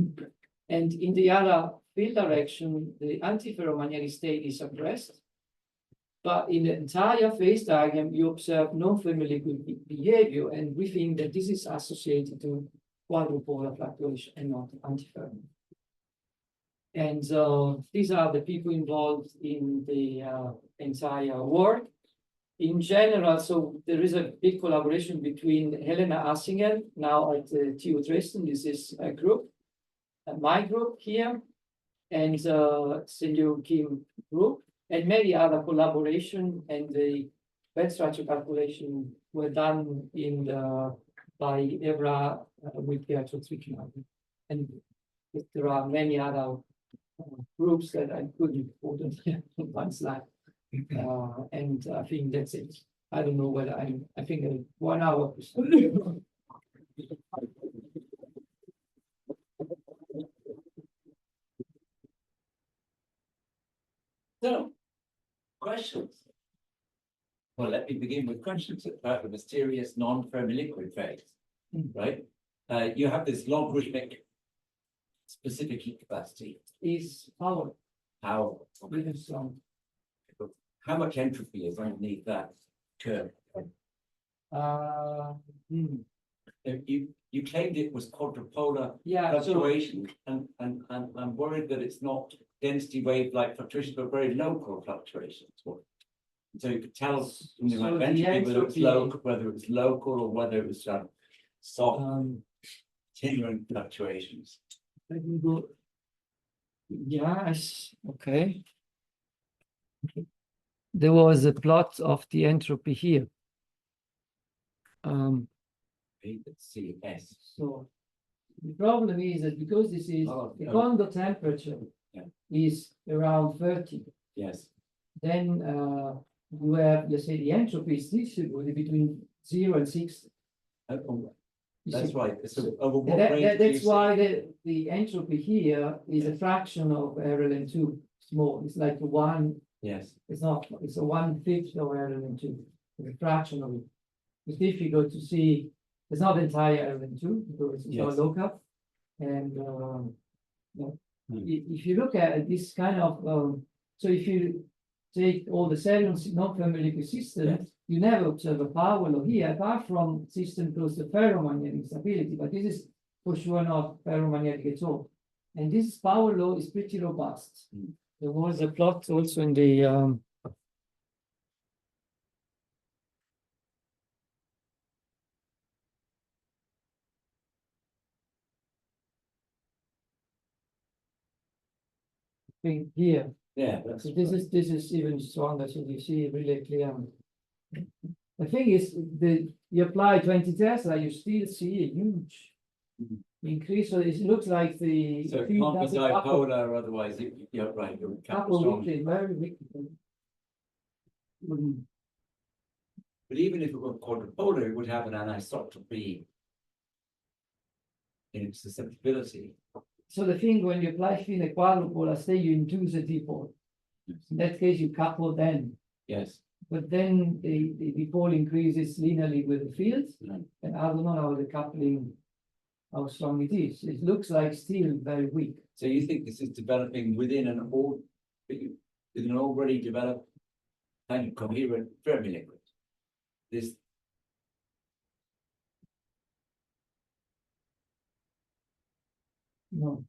And in the other field direction, the antiferromagnetic state is suppressed. But in the entire phase diagram, you observe non-Fermi liquid behavior, and we think that this is associated to quadrupolar fluctuation and not antiferromagnetic. And these are the people involved in the entire work. In general, so there is a big collaboration between Helena Assingen, now at the TU Dresden, this is a group, my group here, and Senyu Kim group, and many other collaboration, and the bed structure calculation were done by Evra with Gertrude Zwickmeier. And there are many other groups that I couldn't put on one slide. And I think that's it. I don't know whether I think 1 hour. So, questions? Well, let me begin with questions about the mysterious non-Fermi liquid phase, right? You have this logarithmic specific heat capacity. Is power. How? Really strong. How much entropy is underneath that curve? You claimed it was quadrupolar fluctuation, and I'm worried that it's not density wave-like fluctuation, but very local fluctuations. So you could tell something like entropy, whether it was local or whether it was soft, continuing fluctuations. Let me go. Yes, okay. There was a plot of the entropy here. CS. So the problem is that because this is the condo temperature is around 30. Yes. Then you have, let's say, the entropy is distributed between 0 and 6. That's right. So over what range that's why the entropy here is a fraction of RLN2 small. It's like 1. Yes. It's not. It's a 1/5 of RLN2. It's a fraction of it. It's difficult to see. It's not entire RLN2 because it's not local. And if you look at this kind of, so if you take all the CeRh2As2 non-Fermi liquid systems, you never observe a power law here, apart from system close to ferromagnetic stability. But this is for sure not ferromagnetic at all. And this power law is pretty robust. Mm. There was a plot also in the thing here. Yeah, that's. So this is even stronger, so you see really clear. The thing is, you apply 20 Tesla, you still see a huge Mhm. increase. So it looks like the So it field can't be doesn't couple- dipolar, otherwise you're right, you're couple strong. weakly, very weakly. But even if it were quadrupolar, it would have an anisotropy in its susceptibility. So the thing, when you apply in a quadrupolar state, you induce a dipole. In that case, you couple then, Yes. but then the dipole increases linearly with the field. Right. And I don't know how the coupling, how strong it is. It looks like still very weak. So you think this is developing within an already developed kind of coherent Fermi liquid? This, No.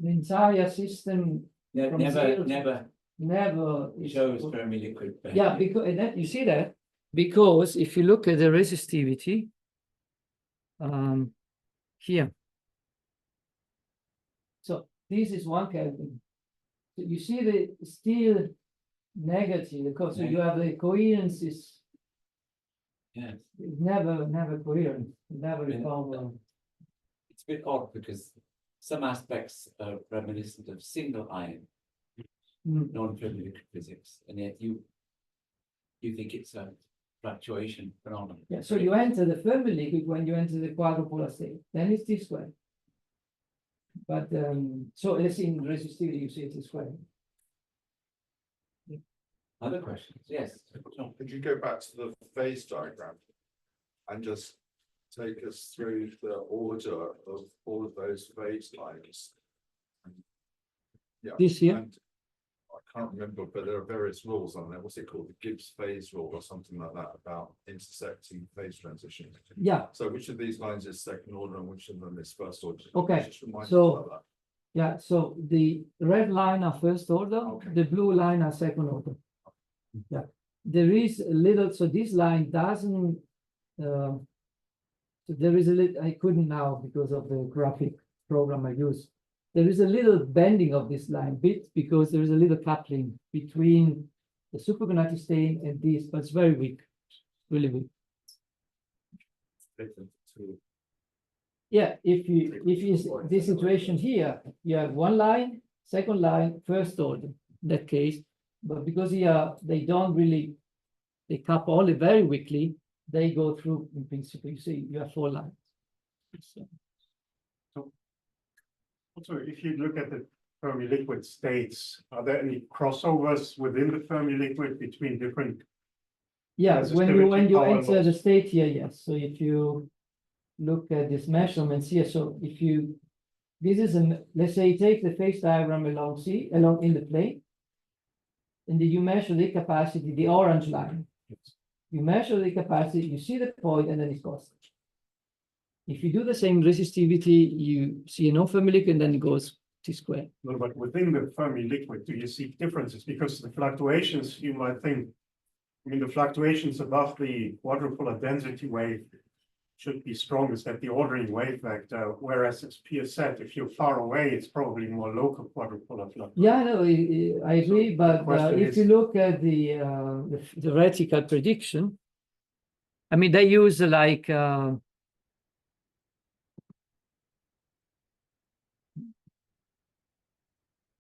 The entire system From zero to- never is. shows Fermi liquid. Yeah, because, and that, you see that, because if you look at the resistivity, here. So this is 1 Kelvin. So you see the still negative, because so you have the coherence is Yes, never coherent, never Yeah. become. it's a bit odd because some aspects are reminiscent of single ion non-Fermi liquid physics, and yet you think it's a fluctuation phenomenon. Yeah, so you enter the Fermi liquid when you enter the quadrupolar state, then it's this way. But so let's see in resistivity, you see it this way. Other questions? Yes. John. Could you go back to the phase diagram and just take us through the order of all of those phase lines? Yeah. This here? and I can't remember, but there are various rules on there. What's it called? The Gibbs phase rule or something like that about intersecting phase transitions. Yeah, So which of these lines is second order and which of them is first order? Okay, Just remind us so- about that. yeah, so the red line are first order, Okay. the blue line are second order. Yeah, there is a little, so this line doesn't, so there is a little, I couldn't now because of the graphic program I use. There is a little bending of this line bit because there is a little coupling between the superconducting state and this, but it's very weak, really weak. Yeah, if you this situation here, you have one line, second line, first order, in that case. But because here they don't really, they couple only very weakly, they go through in principle, you see, you have 4 lines. So, Also, if you look at the Fermi liquid states, are there any crossovers within the Fermi liquid between different? yeah, when you Resistivity power enter the laws. state here, yes, so if you look at this measurements here, so if you, this is a, let's say you take the phase diagram along in the plane. And then you measure the capacity, the orange line. You measure the capacity, you see the point, and then it goes. If you do the same resistivity, you see a non-Fermi liquid, and then it goes T squared. No, but within the Fermi liquid, do you see differences? Because the fluctuations, you might think, I mean, the fluctuations above the quadrupolar density wave should be strongest at the ordering wave vector, whereas as Pierre said, if you're far away, it's probably more local quadrupolar fluctuation. Yeah, no, I agree, but question if is- you look at the theoretical prediction, I mean, they use like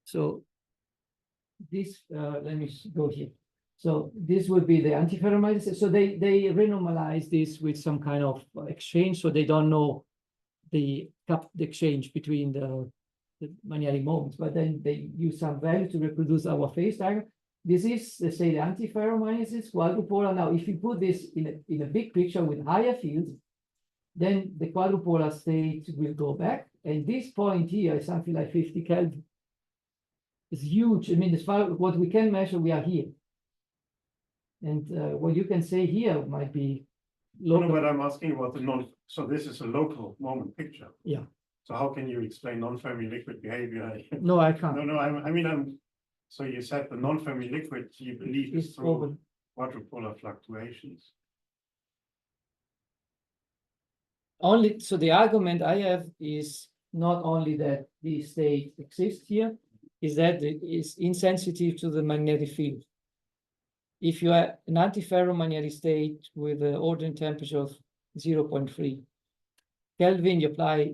so this, let me go here. So this would be the antiferromagnetic. So they renormalize this with some kind of exchange, so they don't know the exchange between the magnetic moments, but then they use some value to reproduce our phase diagram. This is, let's say, the antiferromagnetic quadrupolar. Now, if you put this in a big picture with higher fields, then the quadrupolar state will go back, and this point here is something like 50 Kelvin. It's huge. I mean, as far as what we can measure, we are here. And what you can say here might be No, local. but I'm asking about the so this is a local moment picture. Yeah. So how can you explain non-Fermi liquid behavior? No, I can't. No, I mean, so you said the non-Fermi liquid, you believe is It's over. through quadrupolar fluctuations. Only, so the argument I have is not only that the state exists here, is that it is insensitive to the magnetic field. If you have an antiferromagnetic state with an ordinary temperature of 0.3 Kelvin, you apply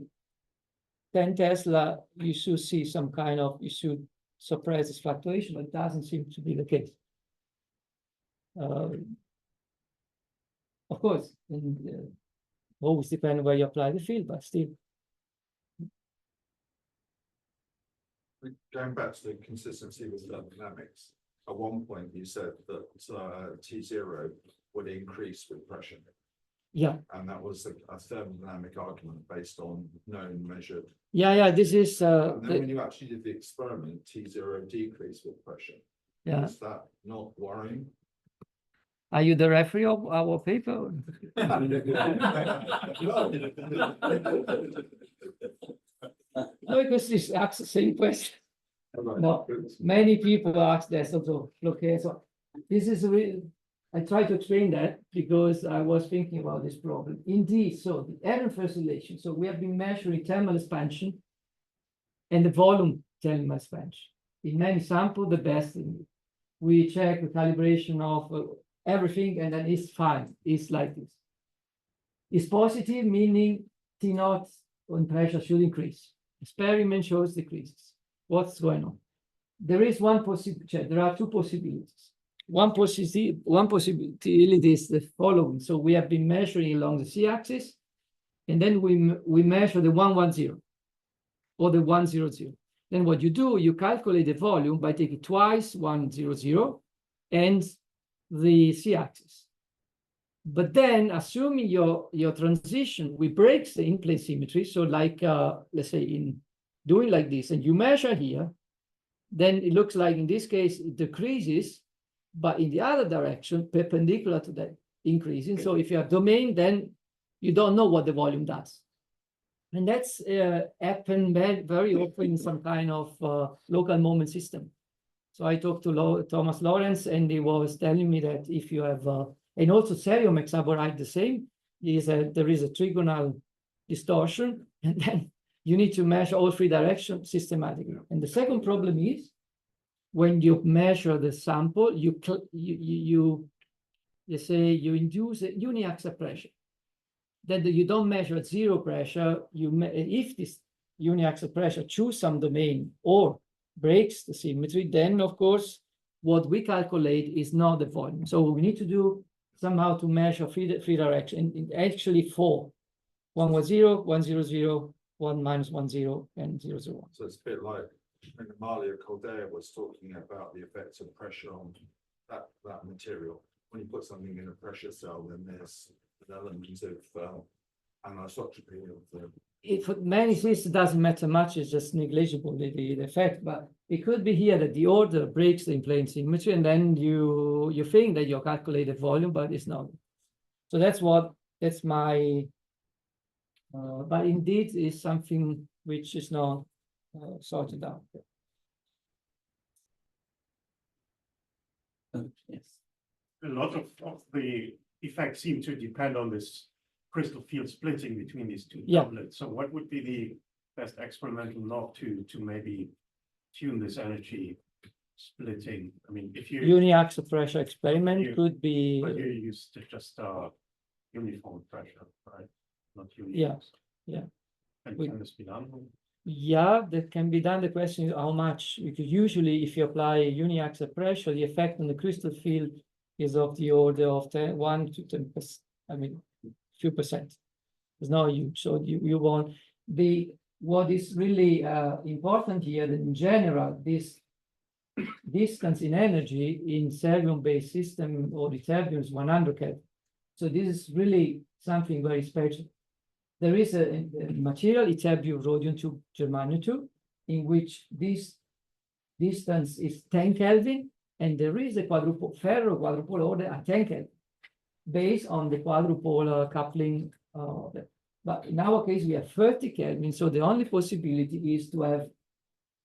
10 Tesla, you should see some kind of, you should suppress this fluctuation, but it doesn't seem to be the case. Of course, always depend where you apply the field, but still. Going back to the consistency with thermodynamics, at one point you said that T0 would increase with pressure. Yeah, And that was a thermodynamic argument based on known measured. yeah, this is, And then when you actually did the experiment, T0 decreased with pressure. yeah. Is that not worrying? Are you the referee of our paper? No, because this asks the same question. No, many people ask that, so, okay, so this is I try to explain that because I was thinking about this problem. Indeed, so the Ehrenfest relation, so we have been measuring thermal expansion and the volume thermal expansion. In many samples, the best thing. We check the calibration of everything and then it's fine, it's like this. It's positive, meaning T0 on pressure should increase. Experiment shows decreases. What's going on? There is one possibility, there are two possibilities. One possibility is the following. So we have been measuring along the z-axis, and then we measure the 110 or the 100. Then what you do, you calculate the volume by taking twice 100 and the z-axis. But then, assuming your transition, we break the in-plane symmetry. So like, let's say in doing like this, and you measure here, then it looks like in this case, it decreases, but in the other direction, perpendicular to that increasing. So if you have domain, then you don't know what the volume does. And that's happened very often in some kind of local moment system. So I talked to Thomas Lawrence, and he was telling me that if you have, and also CeRh2As2 makes right the same, there is a trigonal distortion, and then you need to measure all three directions systematically. And the second problem is, when you measure the sample, you say you induce a uniaxial pressure. Then you don't measure at zero pressure. If this uniaxial pressure choose some domain or breaks the symmetry, then of course what we calculate is not the volume. So we need to do somehow to measure three directions. Actually four: 110, 100, 1 minus 10, and 001. So it's a bit like when Amalia Caldea was talking about the effects of pressure on that material. When you put something in a pressure cell, then there's an element of anisotropy of the. For many systems, it doesn't matter much, it's just negligible, the effect, but it could be here that the order breaks the in-plane symmetry, and then you think that you calculate the volume, but it's not. So that's my, but indeed is something which is not sorted out. Yes. A lot of the effects seem to depend on this crystal field splitting between these two doublets. So what would be the best experimental knob to maybe tune this energy splitting? I mean, if you Uniaxial pressure experiment could be. But you use just uniform pressure, right? Not uniform. Yeah. And can this be done? Yeah, that can be done. The question is how much, because usually if you apply uniaxial pressure, the effect on the crystal field is of the order of 1 to 10%. I mean, few percent. It's not huge. So you want what is really important here that in general, this distance in energy in fermion-based system or the fermion is 100 Kelvin. So this is really something very special. There is a material, ytterbium rhodium 2 germanium 2, in which this distance is 10 Kelvin, and there is a ferro quadrupolar order at 10 Kelvin. based on the quadrupolar coupling. But in our case, we have 30 Kelvin, so the only possibility is to have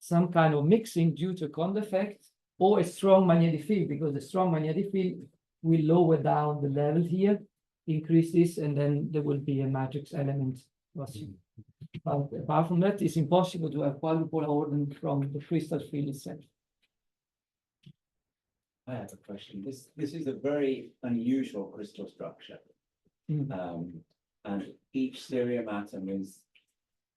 some kind of mixing due to Kondo effect or a strong magnetic field, because the strong magnetic field will lower down the level here, increase this, and then there will be a matrix element. But apart from that, it's impossible to have quadrupolar ordering from the crystal field itself. I have a question. This is a very unusual crystal structure. And each cerium atom is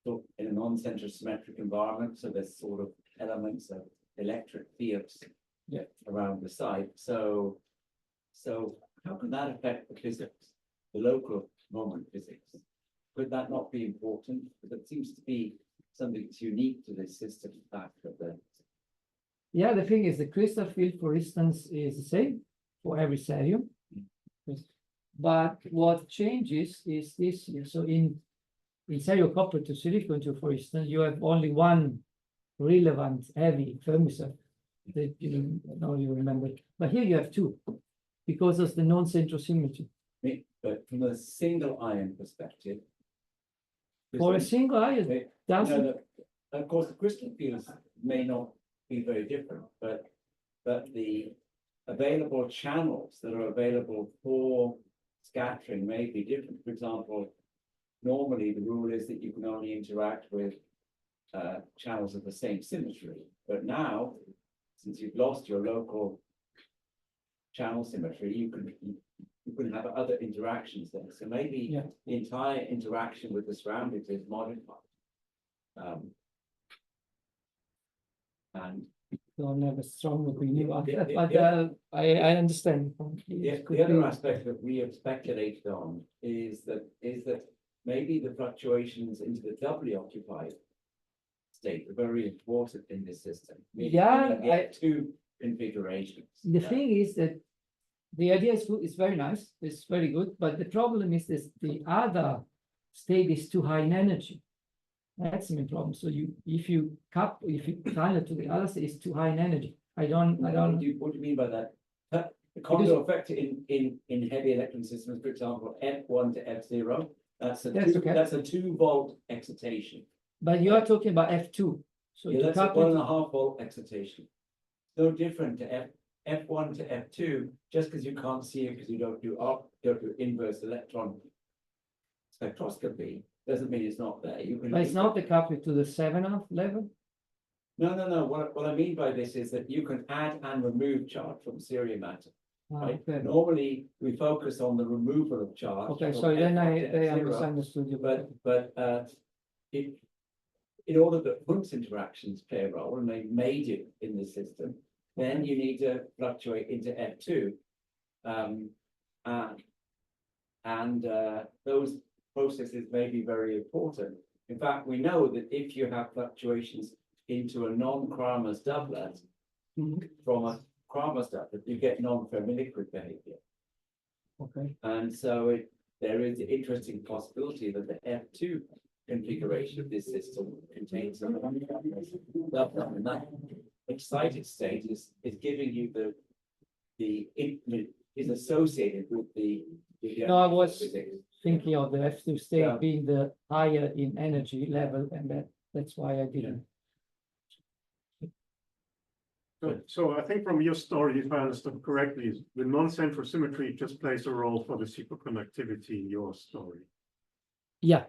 in a non-central symmetric environment, so there's sort of elements of electric fields around the site. So how can that affect the physics, the local moment physics? Could that not be important? Because it seems to be something that's unique to this system, the fact that Yeah, the thing is, the crystal field, for instance, is the same for every cerium. But what changes is this here. So in cerium copper to silicon 2, for instance, you have only one relevant heavy Fermi cell that you know you remember. But here you have two, because of the non-central symmetry. But from a single ion perspective, For a single ion, doesn't. of course, the crystal fields may not be very different, but the available channels that are available for scattering may be different. For example, normally the rule is that you can only interact with channels of the same symmetry. But now, since you've lost your local channel symmetry, you can have other interactions there. So maybe the entire interaction with the surroundings is modified. And don't have a strong opinion about Yeah, that, yeah, but yeah. I understand. the other aspect that we have speculated on is that maybe the fluctuations into the doubly occupied state are very important in this system. Meaning Yeah, you can get two configurations. The thing is that the idea is good, it's very nice, it's very good, but the problem is this, the other state is too high in energy. That's the main problem. So if you kind it to the other state, it's too high in energy. I don't. What do you mean by that? The Kondo effect in heavy electron systems, for example, F1 to F0, that's a 2 volt excitation. But you are talking about F2. So Yeah, to that's a couple 1.5 volt excitation. No different to F1 to F2, just because you can't see it because you don't do inverse electron spectroscopy, doesn't mean it's not there. You can. But it's not the coupling to the 7th level. No. What I mean by this is that you can add and remove charge from cerium atom. Right? Okay. Normally, we focus on the removal of charge. Okay, from so then F1 to I F0, misunderstood you. But in order that Wundt's interactions play a role, and they made it in the system, then you need to fluctuate into F2. And those processes may be very important. In fact, we know that if you have fluctuations into a non-Kramers doublet from a Kramers doublet, you get non-Fermi liquid behavior. Okay. And so there is the interesting possibility that the F2 configuration of this system contains a doublet, and that excited state is giving you is associated with the No, I was physics. thinking of the F2 state Yeah. being the higher in energy level, and that's why I didn't. So I think from your story, if I understood correctly, the non-central symmetry just plays a role for the superconductivity in your story. Yeah,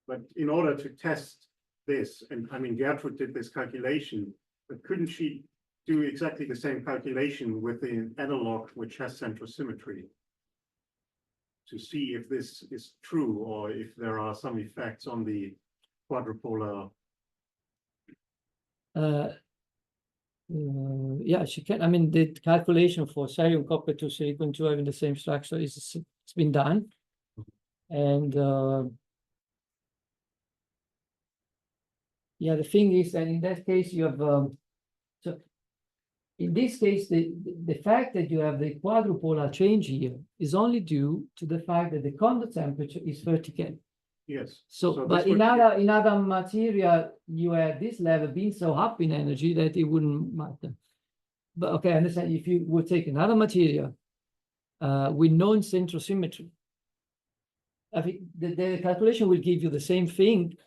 But in order to test this, and I mean, Gertrude did this calculation, but couldn't she do exactly the same calculation with the analog, which has central symmetry, to see if this is true or if there are some effects on the quadrupolar? Yeah, she can. I mean, the calculation for cerium copper to silicon 2 having the same structure it's been done, and yeah, the thing is that in that case you have so in this case the fact that you have the quadrupolar change here is only due to the fact that the Kondo temperature is 30 Kelvin. Yes. So, but this would be- in other material, you had this level being so up in energy that it wouldn't matter. But okay, I understand if you would take another material with known centrosymmetry. I think the calculation will give you the same thing,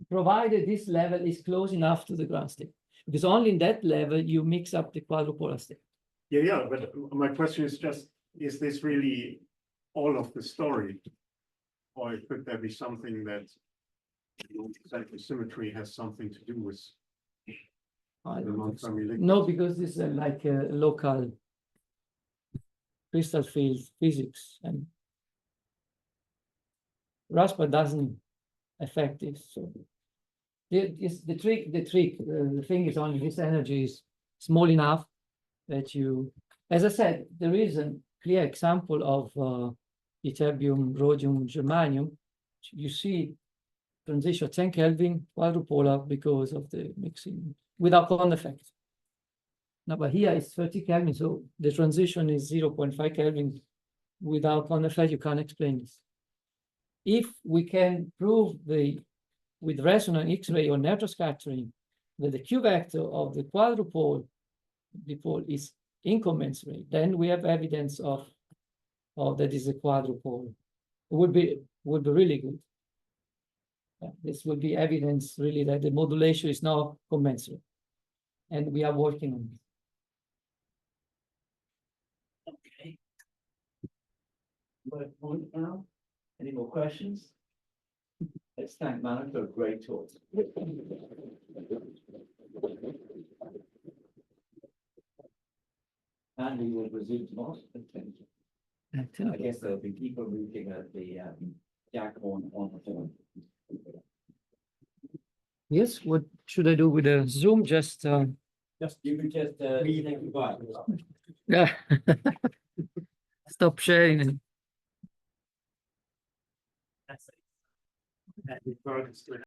provided this level is close enough to the ground state, because only in that level you mix up the quadrupolar state. Yeah, but my question is just, is this really all of the story? Or could there be something that central symmetry has something to do with I the don't think so. non-Fermi liquid? No, because this is like a local crystal field physics, and RASPA doesn't affect this. So the thing is only this energy is small enough that you, as I said, there is a clear example of ytterbium, rhodium, germanium. You see transition 10 Kelvin quadrupolar because of the mixing without Coulomb effect. Now, but here it's 30 Kelvin, so the transition is 0.5 Kelvin. Without Coulomb effect, you can't explain this. If we can prove with resonant X-ray or neutral scattering that the Q vector of the quadrupole dipole is incommensurate, then we have evidence of that is a quadrupole. It would be really good. Yeah, this would be evidence really that the modulation is not commensurate, and we are working on it. Okay. But point now, any more questions? Let's thank Manuel for a great talk. And we will resume tomorrow. I guess there'll be people looking at the jack on the phone. Yes, what should I do with the Zoom? Just You could just say goodbye. yeah. Stop sharing and That's it.